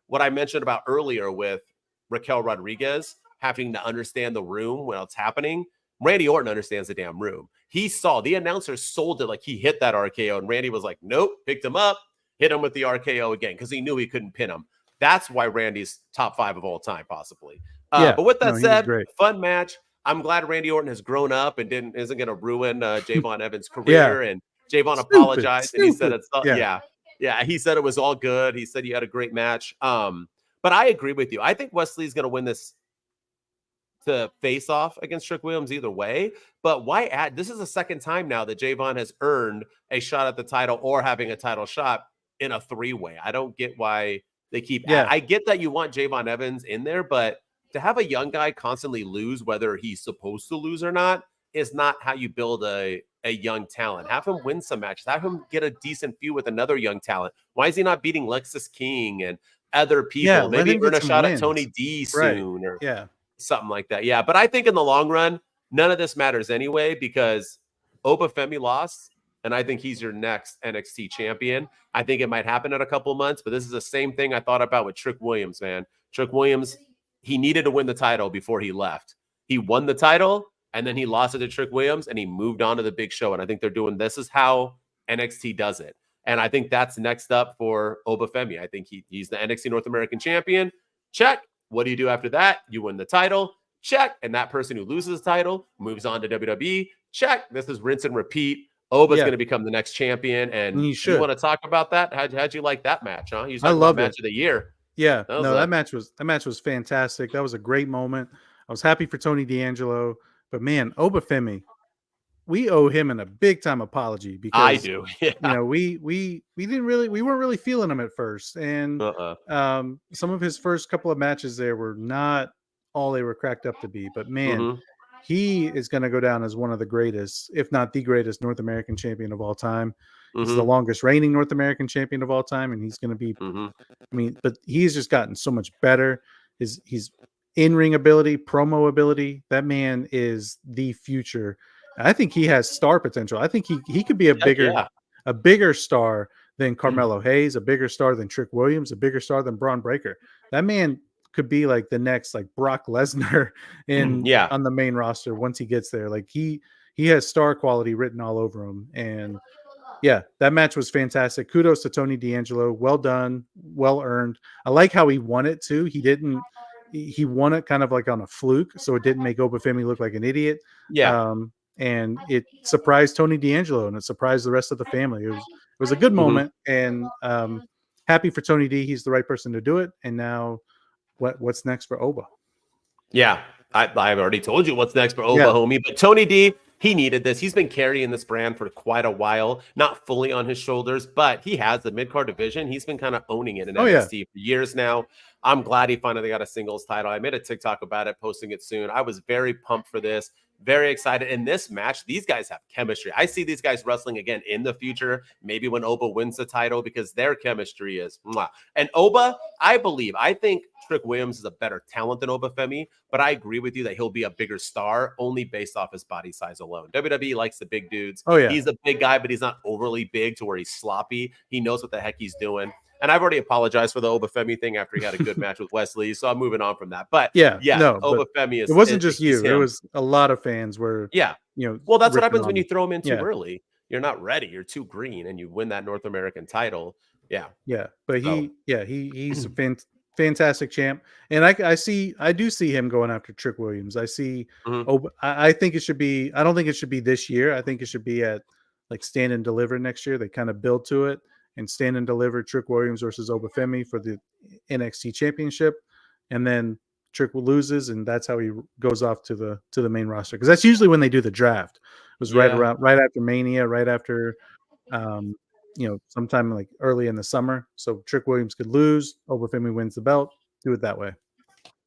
what I mentioned about earlier with Raquel Rodriguez having to understand the room when it's happening, Randy Orton understands the damn room. He saw, the announcer sold it like he hit that RKO, and Randy was like, nope, picked him up, hit him with the RKO again, because he knew he couldn't pin him. That's why Randy's top 5 of all time, possibly. But with that said, fun match. I'm glad Randy Orton has grown up and isn't going to ruin Javon Evans' career. And Javon apologized, and he said it's he said it was all good. He said you had a great match. But I agree with you. I think Wesley's going to win this to face off against Trick Williams either way. But why add? This is the second time now that Javon has earned a shot at the title or having a title shot in a 3-way. I don't get why they keep. I get that you want Javon Evans in there, but to have a young guy constantly lose, whether he's supposed to lose or not, is not how you build a young talent. Have him win some matches. Have him get a decent feud with another young talent. Why is he not beating Lexus King and other people? Maybe earn a shot at Tony D soon or something like that. Yeah, but I think in the long run, none of this matters anyway, because Obafemi lost, and I think he's your next NXT champion. I think it might happen in a couple of months, but this is the same thing I thought about with Trick Williams, man. Trick Williams, he needed to win the title before he left. He won the title, and then he lost it to Trick Williams, and he moved on to the big show. And I think they're doing, this is how NXT does it. And I think that's next up for Obafemi. I think he's the NXT North American champion. Check. What do you do after that? You win the title. Check. And that person who loses the title moves on to WWE. Check. This is rinse and repeat. Oba's going to become the next champion. And you want to talk about that? How'd you like that match? Huh? I love match of the year. Yeah, that match was fantastic. That was a great moment. I was happy for Tony D'Angelo, but man, Obafemi, we owe him a big time apology because I do. Yeah. You know, we weren't really feeling him at first, and some of his first couple of matches there were not all they were cracked up to be. But man, he is going to go down as one of the greatest, if not the greatest, North American champion of all time. He's the longest reigning North American champion of all time, and he's going to be. I mean, but he's just gotten so much better. He's in-ring ability, promo ability. That man is the future. I think he has star potential. I think he could be a bigger star than Carmelo Hayes, a bigger star than Trick Williams, a bigger star than Braun Breaker. That man could be like the next like Brock Lesnar on the main roster once he gets there. Like he has star quality written all over him. And yeah, that match was fantastic. Kudos to Tony D'Angelo. Well done, well earned. I like how he won it too. He won it kind of like on a fluke, so it didn't make Obafemi look like an idiot. Yeah. And it surprised Tony D'Angelo and it surprised the rest of the family. It was a good moment, and happy for Tony D. He's the right person to do it. And now what's next for Oba? Yeah, I've already told you what's next for Oba, homie. But Tony D, he needed this. He's been carrying this brand for quite a while, not fully on his shoulders, but he has the mid-card division. He's been kind of owning it in NXT for years now. I'm glad he finally got a singles title. I made a TikTok about it, posting it soon. I was very pumped for this. Very excited. In this match, these guys have chemistry. I see these guys wrestling again in the future, maybe when Oba wins the title, because their chemistry is mwah. And Oba, I think Trick Williams is a better talent than Obafemi, but I agree with you that he'll be a bigger star only based off his body size alone. WWE likes the big dudes. Oh, yeah. He's a big guy, but he's not overly big to where he's sloppy. He knows what the heck he's doing. And I've already apologized for the Obafemi thing after he had a good match with Wesley, so I'm moving on from that. But Obafemi is. It wasn't just you; it was a lot of fans were. Yeah, Well, that's what happens when you throw him in too early. You're not ready. You're too green, and you win that North American title. Yeah, But he's a fantastic champ, and I do see him going after Trick Williams. I see. I think it should be. I don't think it should be this year. I think it should be at like Stand and Deliver next year. They kind of build to it. And Stand and Deliver Trick Williams versus Obafemi for the NXT Championship, and then Trick loses, and that's how he goes off to the main roster, because that's usually when they do the draft. It was right after Mania, right after sometime like early in the summer. So Trick Williams could lose, Obafemi wins the belt. Do it that way.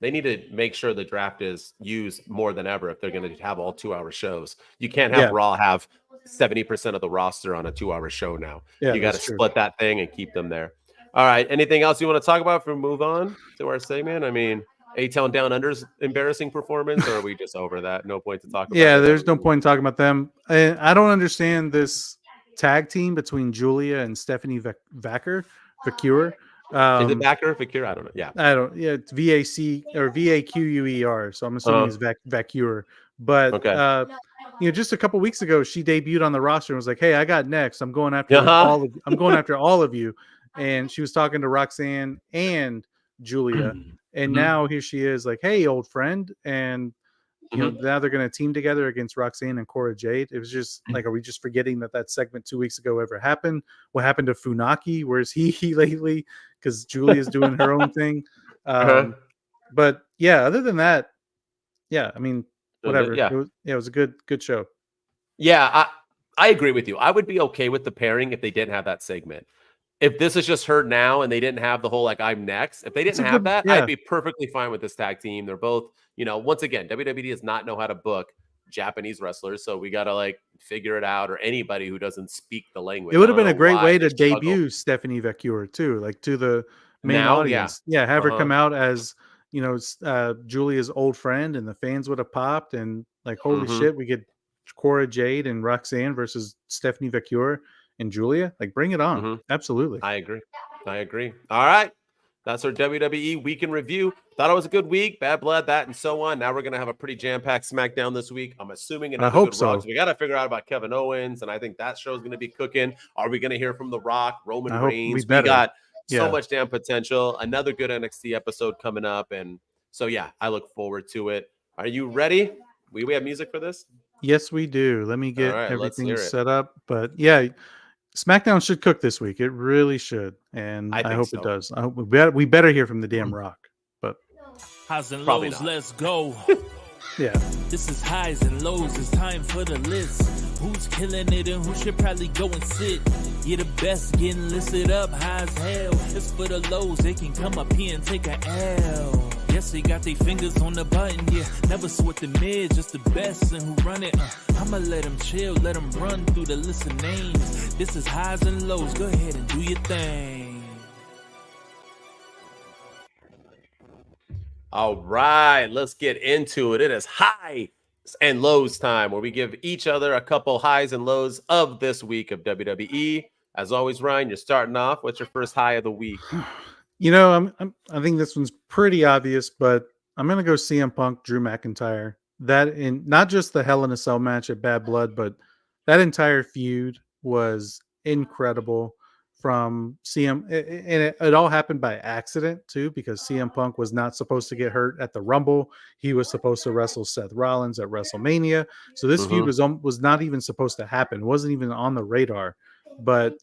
They need to make sure the draft is used more than ever if they're going to have all 2-hour shows. You can't have Raw have 70% of the roster on a 2-hour show now. You got to split that thing and keep them there. All right. Anything else you want to talk about before we move on to our segment? I mean, A-Town Down Under's embarrassing performance, or are we just over that? No point to talk about. Yeah, there's no point in talking about them. I don't understand this tag team between Julia and Stephanie Vacur. Is it Vacker or Vacur? I don't know. Yeah. I don't. Yeah, it's VAC or VAQUER. So I'm assuming it's Vacur. But just a couple weeks ago, she debuted on the roster and was like, "Hey, I got next. I'm going after I'm going after all of you." And she was talking to Roxanne and Julia, and now here she is, like, "Hey, old friend," and now they're going to team together against Roxanne and Cora Jade. It was just like, are we just forgetting that segment 2 weeks ago ever happened? What happened to Funaki? Where's he lately? Because Julia's doing her own thing. But yeah, other than that, I mean, whatever. It was a good show. Yeah, I agree with you. I would be okay with the pairing if they didn't have that segment. If this is just her now and they didn't have the whole, like, I'm next, if they didn't have that, I'd be perfectly fine with this tag team. They're both, once again, WWE does not know how to book Japanese wrestlers, so we got to, like, figure it out, or anybody who doesn't speak the language. It would have been a great way to debut Stephanie Vacur, too, like, to the main audience. Yeah, have her come out as, Julia's old friend, and the fans would have popped, and, like, holy shit, we get Cora Jade and Roxanne versus Stephanie Vacur and Julia. Like, bring it on. Absolutely. I agree. All right. That's our WWE week in review. Thought it was a good week. Bad Blood, that, and so on. Now we're going to have a pretty jam-packed SmackDown this week. I'm assuming another good Raw. So we got to figure out about Kevin Owens, and I think that show's going to be cooking. Are we going to hear from The Rock, Roman Reigns? We got so much damn potential. Another good NXT episode coming up. And so, I look forward to it. Are you ready? We have music for this? Yes, we do. Let me get everything set up. But SmackDown should cook this week. It really should, and I hope it does. I hope we better hear from the damn Rock, but highs and lows. Let's go. Yeah. This is highs and lows, it's time for the list. Who's killing it and who should probably go and sit? You're the best getting listed up, high as hell. It's for the lows, they can come up here and take a L. Yes, they got their fingers on the button, yeah. Never sweat the mid, just the best and who run it. I'ma let them chill, let them run through the list of names. This is highs and lows, go ahead and do your thing. All right, let's get into it. It is highs and lows time, where we give each other a couple highs and lows of this week of WWE. As always, Ryan, you're starting off. What's your first high of the week? You know, I think this one's pretty obvious, but I'm gonna go CM Punk, Drew McIntyre. That in not just the Hell in a Cell match at Bad Blood, but that entire feud was incredible. From CM, and it all happened by accident too, because CM Punk was not supposed to get hurt at the Rumble. He was supposed to wrestle Seth Rollins at WrestleMania. So this feud was not even supposed to happen. It wasn't even on the radar. But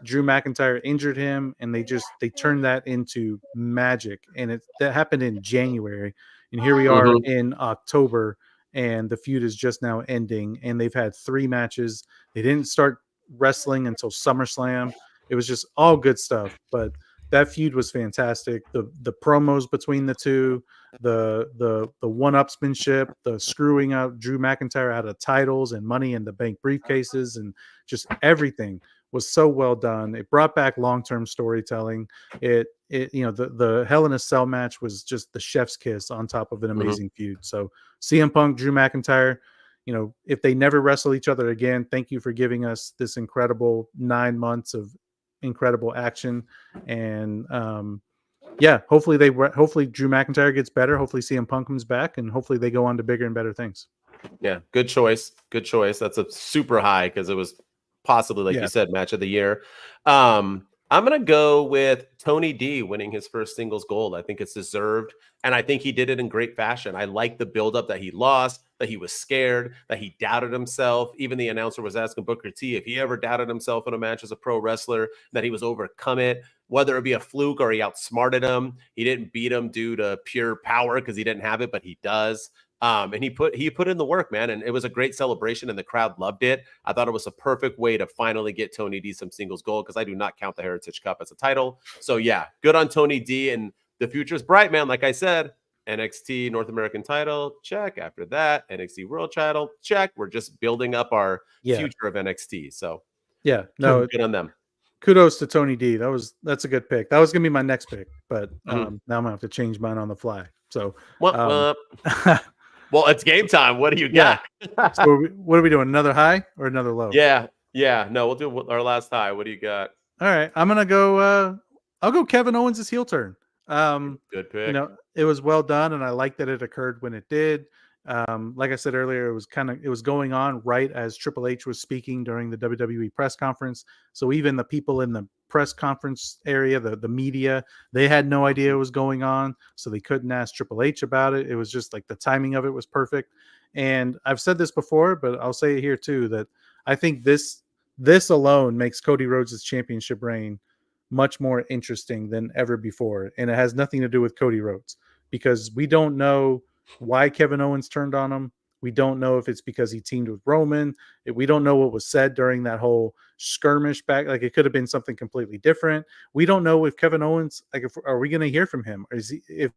Drew McIntyre injured him, and they turned that into magic. And that happened in January, and here we are in October, and the feud is just now ending. And they've had 3 matches. They didn't start wrestling until SummerSlam. It was just all good stuff, but that feud was fantastic. The promos between the two, the one-upsmanship, the screwing up Drew McIntyre out of titles and Money in the Bank briefcases, and just everything was so well done. It brought back long-term storytelling. It the Hell in a Cell match was just the chef's kiss on top of an amazing feud. So CM Punk, Drew McIntyre, if they never wrestle each other again, thank you for giving us this incredible 9 months of incredible action. And hopefully Drew McIntyre gets better. Hopefully CM Punk comes back, and hopefully they go on to bigger and better things. Yeah, good choice. That's a super high, because it was possibly, like you said, match of the year. I'm going to go with Tony D winning his first singles gold. I think it's deserved, and I think he did it in great fashion. I like the buildup that he lost, that he was scared, that he doubted himself. Even the announcer was asking Booker T if he ever doubted himself in a match as a pro wrestler, that he was overcome it, whether it be a fluke or he outsmarted him. He didn't beat him due to pure power because he didn't have it, but he does. And he put in the work, man, and it was a great celebration, and the crowd loved it. I thought it was a perfect way to finally get Tony D some singles gold, because I do not count the Heritage Cup as a title. So yeah, good on Tony D, and the future's bright, man. Like I said, NXT North American title, check. After that, NXT World title, check. We're just building up our future of NXT. So good on them. Kudos to Tony D. That's a good pick. That was gonna be my next pick, but now I'm gonna have to change mine on the fly. So well, it's game time. What do you got? So what are we doing? Another high or another low? Yeah. No, we'll do our last high. What do you got? All right, I'm gonna go. I'll go Kevin Owens' heel turn. Good pick. It was well done, and I like that it occurred when it did. Like I said earlier, it was going on right as Triple H was speaking during the WWE press conference. So even the people in the press conference area, the media, they had no idea what was going on, so they couldn't ask Triple H about it. It was just like the timing of it was perfect. And I've said this before, but I'll say it here too, that I think this alone makes Cody Rhodes' championship reign much more interesting than ever before. And it has nothing to do with Cody Rhodes, because we don't know why Kevin Owens turned on him. We don't know if it's because he teamed with Roman. We don't know what was said during that whole skirmish back. Like, it could have been something completely different. We don't know if Kevin Owens, are we going to hear from him? Or if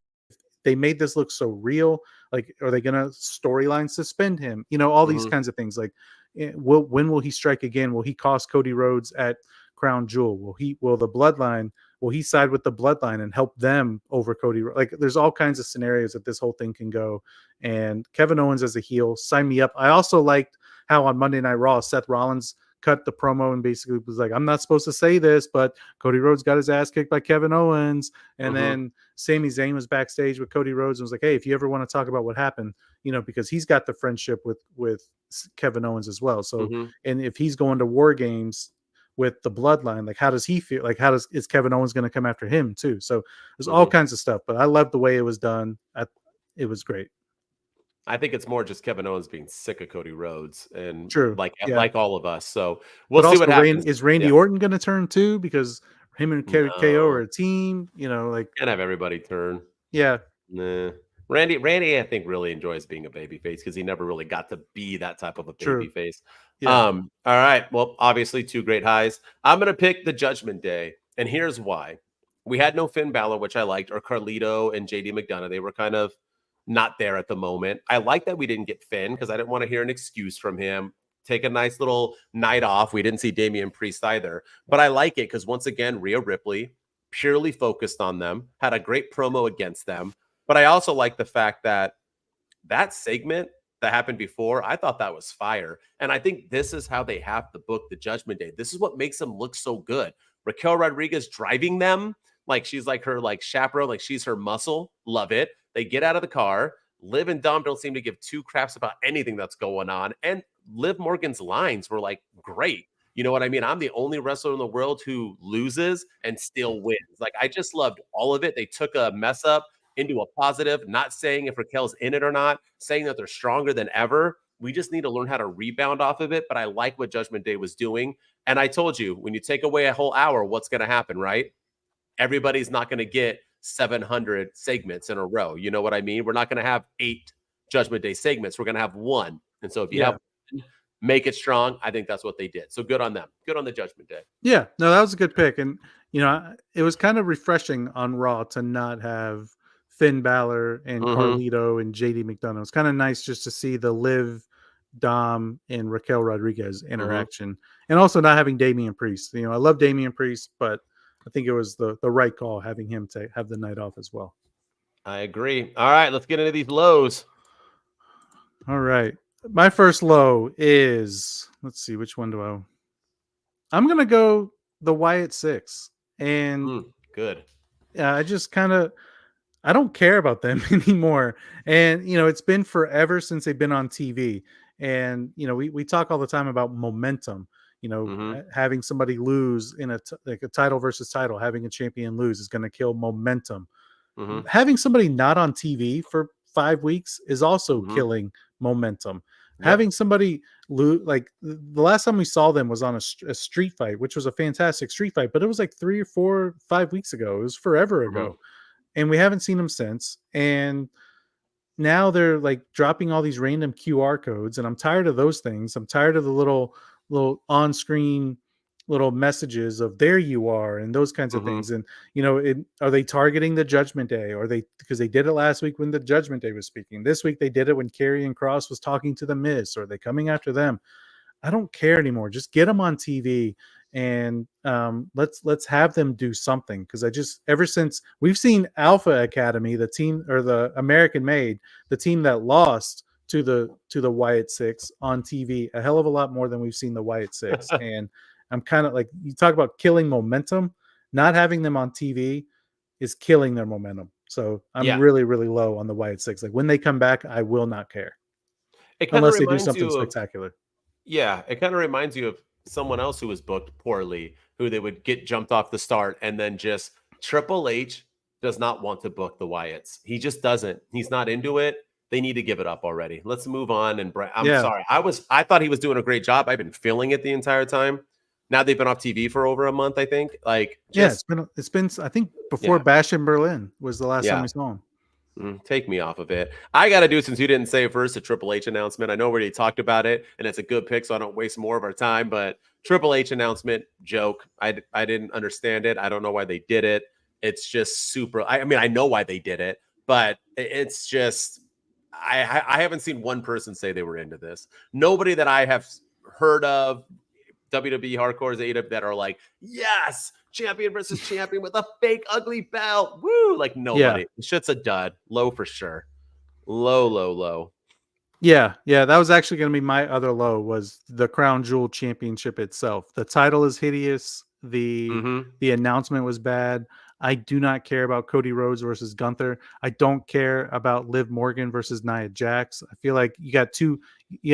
they made this look so real, like, are they going to storyline suspend him? All these kinds of things. Like, when will he strike again? Will he cost Cody Rhodes at Crown Jewel? Will the Bloodline, will he side with the Bloodline and help them over Cody? Like, there's all kinds of scenarios that this whole thing can go. And Kevin Owens as a heel, sign me up. I also liked how on Monday Night Raw, Seth Rollins cut the promo and basically was like, I'm not supposed to say this, but Cody Rhodes got his ass kicked by Kevin Owens. And then Sami Zayn was backstage with Cody Rhodes and was like, hey, if you ever want to talk about what happened, because he's got the friendship with Kevin Owens as well. So, and if he's going to War Games with the Bloodline, like, how does he feel? Like, is Kevin Owens going to come after him too? So there's all kinds of stuff, but I love the way it was done. It was great. I think it's more just Kevin Owens being sick of Cody Rhodes, and like all of us. So we'll see what happens. Is Randy Orton going to turn too? Because him and KO are a team. Can't have everybody turn. Yeah. Nah. Randy, I think really enjoys being a babyface because he never really got to be that type of a True. babyface. Yeah. All right. Well, obviously 2 great highs. I'm gonna pick the Judgment Day, and here's why. We had no Finn Balor, which I liked, or Carlito and JD McDonough. They were kind of not there at the moment. I like that we didn't get Finn because I didn't want to hear an excuse from him. Take a nice little night off. We didn't see Damian Priest either, but I like it because once again, Rhea Ripley purely focused on them, had a great promo against them. But I also like the fact that that segment that happened before, I thought that was fire. And I think this is how they have to book the Judgment Day. This is what makes them look so good. Raquel Rodriguez driving them like she's like her like chaperone, like she's her muscle. Love it. They get out of the car. Liv and Dom don't seem to give 2 craps about anything that's going on. And Liv Morgan's lines were like great. You know what I mean? I'm the only wrestler in the world who loses and still wins. Like, I just loved all of it. They took a mess up into a positive, not saying if Raquel's in it or not, saying that they're stronger than ever. We just need to learn how to rebound off of it. But I like what Judgment Day was doing. And I told you, when you take away a whole hour, what's going to happen, right? Everybody's not going to get 700 segments in a row. You know what I mean? We're not going to have 8 Judgment Day segments. We're going to have 1. And so if you have one, make it strong. I think that's what they did. So good on them. Good on the Judgment Day. Yeah, no, that was a good pick. And, you know, it was kind of refreshing on Raw to not have Finn Balor and Carlito and JD McDonough. It's kind of nice just to see the Liv, Dom, and Raquel Rodriguez interaction. And also not having Damian Priest. You know, I love Damian Priest, but I think it was the right call having him to have the night off as well. I agree. All right, let's get into these lows. All right. My first low is, let's see, which one do I'm going to go the Wyatt 6. And good. I just kind of, I don't care about them anymore. And, you know, it's been forever since they've been on TV. And, you know, we talk all the time about momentum, you know, having somebody lose in like a title versus title, having a champion lose is going to kill momentum. Having somebody not on TV for 5 weeks is also killing momentum. Yep. Having somebody lose, like the last time we saw them was on a street fight, which was a fantastic street fight, but it was like 3 or 4, 5 weeks ago. It was forever ago. And we haven't seen them since. And now they're like dropping all these random QR codes. And I'm tired of those things. I'm tired of the little on-screen little messages of there you are and those kinds of things. And, you know, are they targeting the Judgment Day? Or because they did it last week when the Judgment Day was speaking. This week they did it when Karrion Kross was talking to the Miz. Or are they coming after them? I don't care anymore. Just get them on TV and let's have them do something. Because ever since we've seen Alpha Academy, the team, or the American Made, the team that lost to the Wyatt 6 on TV, a hell of a lot more than we've seen the Wyatt 6. And I'm kind of like, you talk about killing momentum, not having them on TV is killing their momentum. So I'm really, really low on the Wyatt 6. Like when they come back, I will not care. Unless they do something spectacular. Yeah, it kind of reminds you of someone else who was booked poorly, who they would get jumped off the start, and then just Triple H does not want to book the Wyatts. He just doesn't. He's not into it. They need to give it up already. Let's move on. And I'm sorry. I thought he was doing a great job. I've been feeling it the entire time. Now they've been off TV for over a month, I think. It's been. I think before Bash in Berlin was the last time we saw him. Take me off of it. I got to do, since you didn't say it first, a Triple H announcement. I know we already talked about it, and it's a good pick, so I don't waste more of our time. But Triple H announcement, joke. I didn't understand it. I don't know why they did it. It's just super. I mean, I know why they did it, but it's just. I haven't seen one person say they were into this. Nobody that I have heard of, WWE hardcores, AEW, that are like, yes, champion versus champion with a fake ugly belt. Woo! Like nobody. Yeah. Shit's a dud. Low for sure. Low. Yeah. That was actually going to be my other low, was the Crown Jewel Championship itself. The title is hideous. The announcement was bad. I do not care about Cody Rhodes versus Gunther. I don't care about Liv Morgan versus Nia Jax. I feel like you got you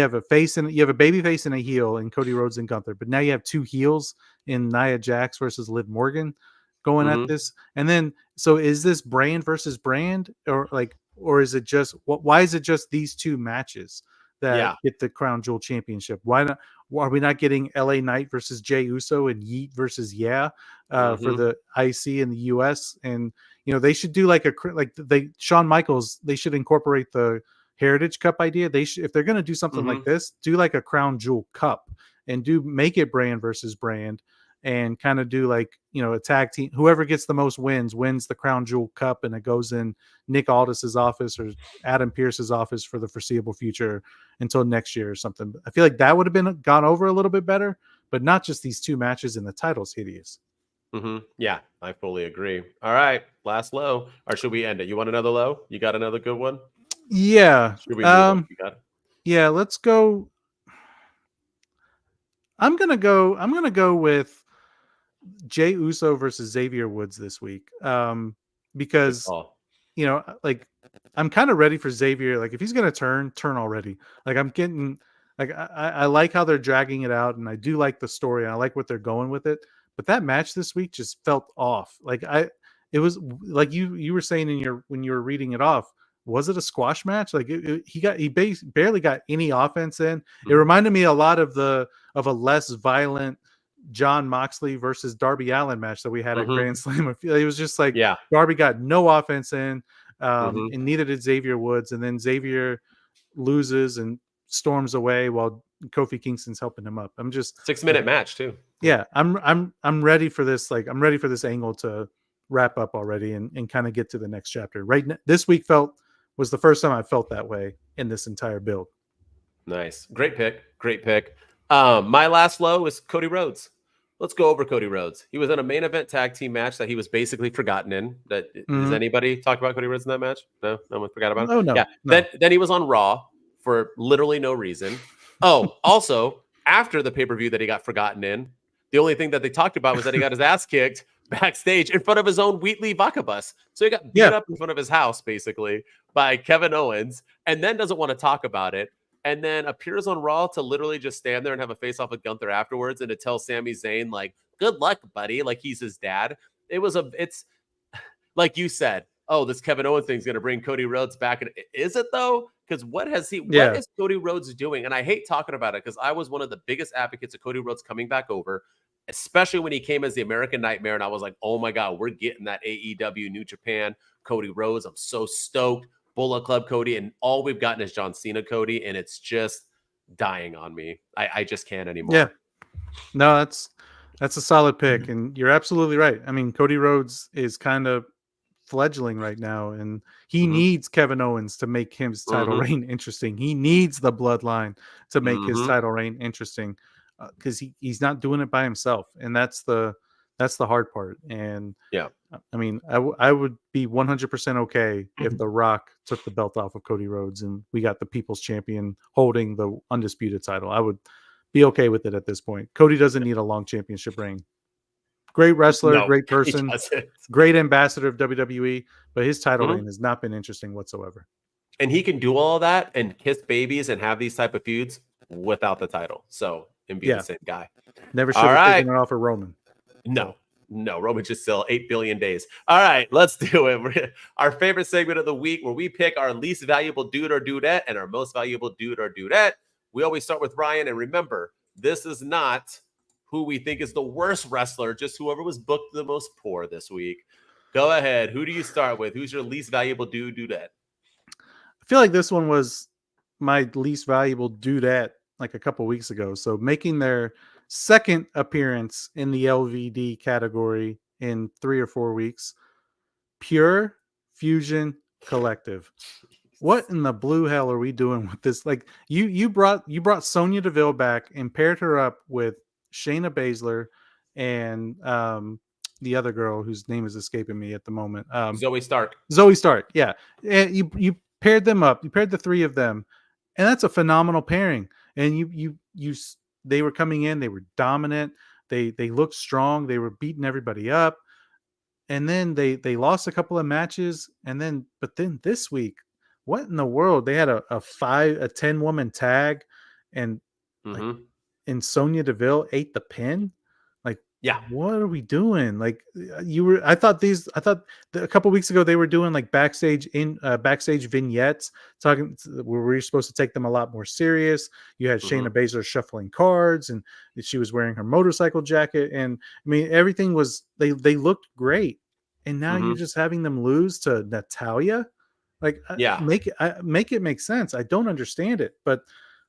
have a baby face and a heel in Cody Rhodes and Gunther, but now you have 2 heels in Nia Jax versus Liv Morgan going at this. And then, so is this brand versus brand, or is it just, why is it just these 2 matches? that get the Crown Jewel Championship. Why not? Are we not getting LA Knight versus Jey Uso and Yeet versus for the IC in the US? And they should do Shawn Michaels. They should incorporate the Heritage Cup idea. If they're going to do something like this, do like a Crown Jewel Cup and make it brand versus brand, and kind of do a tag team. Whoever gets the most wins the Crown Jewel Cup, and it goes in Nick Aldis's office or Adam Pearce's office for the foreseeable future until next year or something. I feel like that would have gone over a little bit better, but not just these two matches, and the title's hideous. Yeah, I fully agree. All right, last low. Or should we end it? You want another low? You got another good one? Yeah. Should we move you got it? Yeah, let's go. I'm gonna go with Jey Uso versus Xavier Woods this week. Because I'm kind of ready for Xavier. Like, if he's gonna turn already. Like, I'm getting I like how they're dragging it out, and I do like the story, and I like what they're going with it. But that match this week just felt off. It was like you were saying when you were reading it off. Was it a squash match? Like, he barely got any offense in. It reminded me a lot of a less violent John Moxley versus Darby Allin match that we had at Grand Slam. It was just like Darby got no offense in, and neither did Xavier Woods. And then Xavier loses and storms away while Kofi Kingston's helping him up. I'm just 6-minute match too. Yeah, I'm ready for this. I'm ready for this angle to wrap up already and kind of get to the next chapter. This week was the first time I felt that way in this entire build. Nice. Great pick. My last low is Cody Rhodes. Let's go over Cody Rhodes. He was in a main event tag team match that he was basically forgotten in. Does anybody talk about Cody Rhodes in that match? No one forgot about him? Oh, no. Yeah. No. Then he was on Raw for literally no reason. Oh, also, after the pay-per-view that he got forgotten in, the only thing that they talked about was that he got his ass kicked backstage in front of his own Wheatley vodka bus. So he got beat up in front of his house, basically, by Kevin Owens, and then doesn't want to talk about it, and then appears on Raw to literally just stand there and have a face-off with Gunther afterwards, and to tell Sami Zayn, like, good luck, buddy, like he's his dad. It's like you said, oh, this Kevin Owens thing's going to bring Cody Rhodes back. And is it, though? Because what is Cody Rhodes doing? And I hate talking about it because I was one of the biggest advocates of Cody Rhodes coming back over, especially when he came as the American Nightmare. And I was like, oh my God, we're getting that AEW New Japan Cody Rhodes. I'm so stoked. Bullet Club Cody. And all we've gotten is John Cena Cody. And it's just dying on me. I just can't anymore. Yeah. No, that's a solid pick. And you're absolutely right. I mean, Cody Rhodes is kind of fledgling right now, and he needs Kevin Owens to make his title reign interesting. He needs the Bloodline to make his title reign interesting, because he's not doing it by himself, and that's the hard part. And I mean, I would be 100% okay if The Rock took the belt off of Cody Rhodes and we got the People's Champion holding the undisputed title. I would be okay with it at this point. Cody doesn't need a long championship reign. Great wrestler, great person, great ambassador of WWE, but his title reign has not been interesting whatsoever. And he can do all of that and kiss babies and have these type of feuds without the title. So, and be the same guy. Never should have taken it off of Roman. No, Roman's just still 8 billion days. All right, let's do it. Our favorite segment of the week, where we pick our least valuable dude or dudette and our most valuable dude or dudette. We always start with Ryan, and remember, this is not who we think is the worst wrestler, just whoever was booked the most poor this week. Go ahead. Who do you start with? Who's your least valuable dudette? I feel like this one was my least valuable dudette like a couple weeks ago. So making their second appearance in the LVD category in 3 or 4 weeks, Pure Fusion Collective. What in the blue hell are we doing with this? Like, you brought Sonya Deville back and paired her up with Shayna Baszler and the other girl whose name is escaping me at the moment. Zoe Stark. Yeah. And you paired them up. You paired the three of them, and that's a phenomenal pairing. And they were coming in. They were dominant. They looked strong. They were beating everybody up. And then they lost a couple of matches. But then this week, what in the world? They had a 10-woman tag, and and Sonya Deville ate the pin. Yeah. What are we doing? Like I thought a couple weeks ago they were doing like backstage vignettes talking where we were supposed to take them a lot more serious. You had Shayna Baszler shuffling cards and she was wearing her motorcycle jacket. And I mean, everything was, they looked great. And now you're just having them lose to Natalya. Like, make it make sense. I don't understand it, but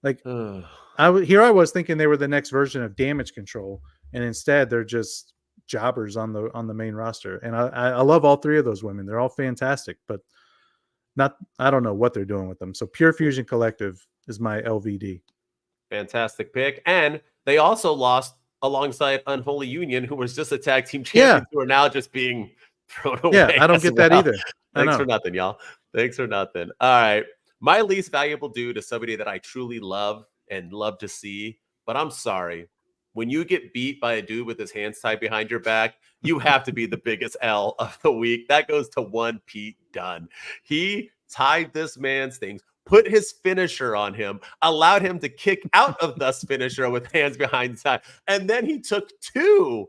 like, I was thinking they were the next version of Damage Control, and instead they're just jobbers on the main roster. And I love all three of those women; they're all fantastic, but I don't know what they're doing with them. So Pure Fusion Collective is my LVD. Fantastic pick, and they also lost alongside Unholy Union, who was just a tag team champions, who are now just being thrown away. Yeah, I don't get that either. Thanks for nothing, y'all. Thanks for nothing. All right. My least valuable dude is somebody that I truly love and love to see, but I'm sorry. When you get beat by a dude with his hands tied behind your back, you have to be the biggest L of the week. That goes to one Pete Dunne. He tied this man's things, put his finisher on him, allowed him to kick out of this finisher with hands behind his back, and then he took two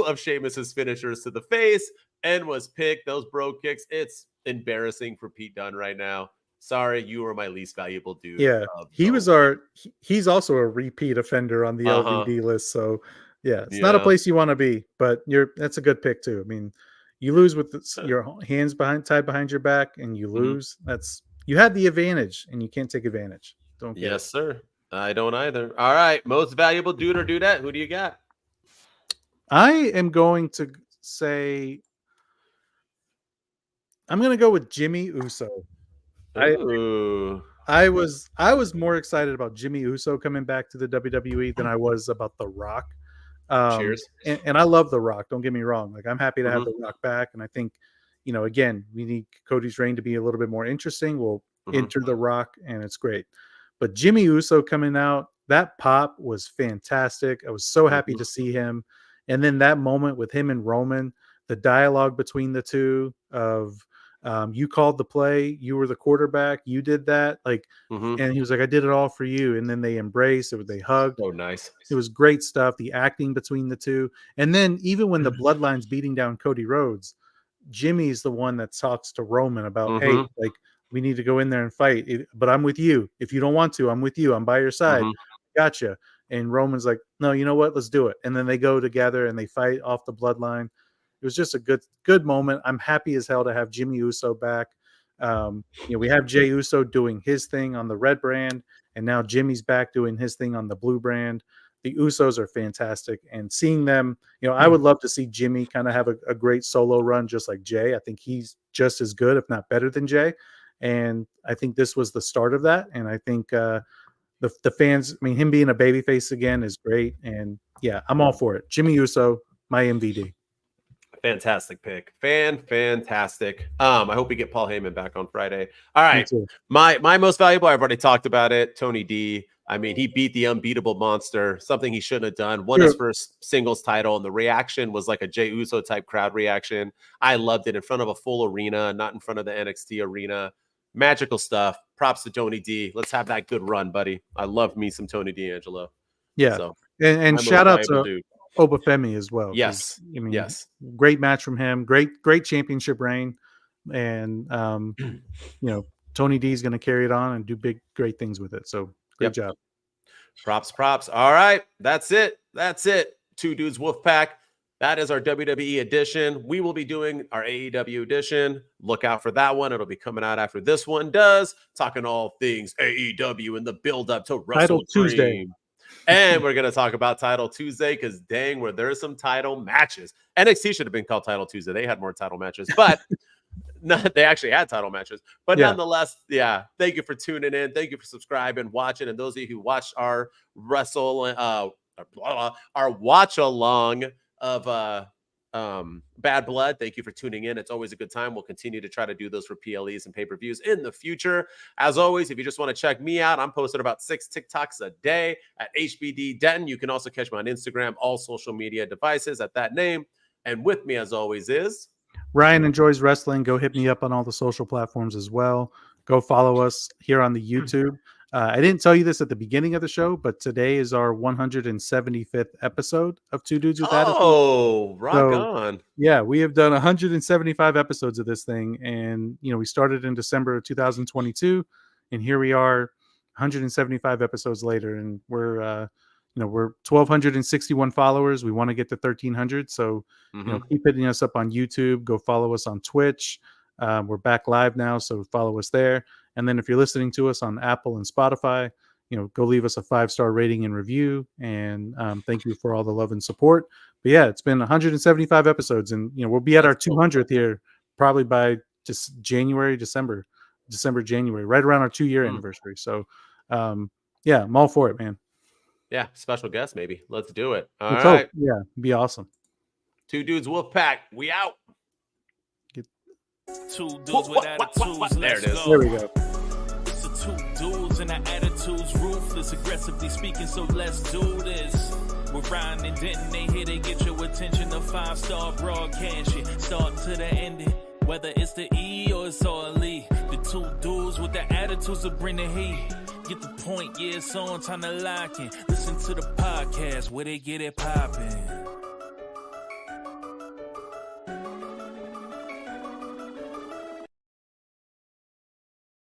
of Sheamus's finishers to the face and was picked. Those bro kicks. It's embarrassing for Pete Dunne right now. Sorry, you were my least valuable dude. Yeah, he's also a repeat offender on the LVD list. So yeah, it's not a place you want to be, but that's a good pick too. I mean, you lose with your hands tied behind your back and you lose. You had the advantage and you can't take advantage. Don't get Yes, sir. I don't either. All right. Most valuable dude or dudette. Who do you got? I am going to say I'm going to go with Jimmy Uso. I was more excited about Jimmy Uso coming back to the WWE than I was about The Rock. Cheers. And I love The Rock. Don't get me wrong. Like, I'm happy to have The Rock back. And I think, again, we need Cody's reign to be a little bit more interesting. We'll enter The Rock, and it's great. But Jimmy Uso coming out, that pop was fantastic. I was so happy to see him. And then that moment with him and Roman, the dialogue between the two of, you called the play, you were the quarterback, you did that, like, and he was like, I did it all for you. And then they embraced it, they hugged. Oh, nice. It was great stuff. The acting between the two. And then even when the Bloodline's beating down Cody Rhodes, Jimmy's the one that talks to Roman about, hey, like, we need to go in there and fight, but I'm with you. If you don't want to, I'm with you. I'm by your side. Gotcha. And Roman's like, no, you know what? Let's do it. And then they go together and they fight off the Bloodline. It was just a good moment. I'm happy as hell to have Jimmy Uso back. We have Jey Uso doing his thing on the red brand, and now Jimmy's back doing his thing on the blue brand. The Usos are fantastic, and seeing them, I would love to see Jimmy kind of have a great solo run, just like Jey. I think he's just as good, if not better than Jey. And I think this was the start of that. And I think the fans, I mean, him being a babyface again is great. And yeah, I'm all for it. Jimmy Uso, my MVD. Fantastic pick. Fantastic. I hope we get Paul Heyman back on Friday. All right. My most valuable, I've already talked about it. Tony D. I mean, he beat the unbeatable monster, something he shouldn't have done. Won his first singles title, and the reaction was like a Jey Uso type crowd reaction. I loved it in front of a full arena, not in front of the NXT arena. Magical stuff. Props to Tony D. Let's have that good run, buddy. I love me some Tony D'Angelo. Yeah. So, and shout out to Obafemi as well. Yes. I mean, great match from him. Great championship reign. And, Tony D is going to carry it on and do great things with it. So great job. Props. All right. That's it. Two Dudes Wolfpack. That is our WWE edition. We will be doing our AEW edition. Look out for that one. It'll be coming out after this one does. Talking all things AEW and the build up to Wrestle Tuesday. And we're going to talk about Title Tuesday because dang, where there's some title matches. NXT should have been called Title Tuesday. They had more title matches, but they actually had title matches. But nonetheless, thank you for tuning in. Thank you for subscribing, watching. And those of you who watched our our watch along of Bad Blood, thank you for tuning in. It's always a good time. We'll continue to try to do those for PLEs and pay-per-views in the future. As always, if you just want to check me out, I'm posting about 6 TikToks a day at HBD Denton. You can also catch me on Instagram, all social media devices at that name. And with me, as always, is Ryan Enjoys Wrestling. Go hit me up on all the social platforms as well. Go follow us here on the YouTube. I didn't tell you this at the beginning of the show, but today is our 175th episode of Two Dudes with Attitude. Oh, rock on. Yeah, we have done 175 episodes of this thing. And, we started in December of 2022. And here we are 175 episodes later. And we're 1,261 followers. We want to get to 1,300. So, keep hitting us up on YouTube. Go follow us on Twitch. We're back live now, so follow us there. And then if you're listening to us on Apple and Spotify, go leave us a 5-star rating and review. And thank you for all the love and support. But yeah, it's been 175 episodes, and we'll be at our 200th here probably by just December, January, right around our 2-year anniversary. So yeah, I'm all for it, man. Yeah, special guest maybe. Let's do it. All Let's right. hope. Yeah, be awesome. Two Dudes Wolfpack. We out. Two dudes with attitudes. There it is. There we go. It's the two dudes and our attitudes, ruthless, aggressively speaking. So let's do this. We're Ryan and Denton. They here to get your attention. The 5-star broadcast shit, start to the ending. Whether it's the E or it's all E, the two dudes with the attitudes will bring the heat. Get the point, yeah, it's on, time to lock in. Listen to the podcast where they get it poppin'.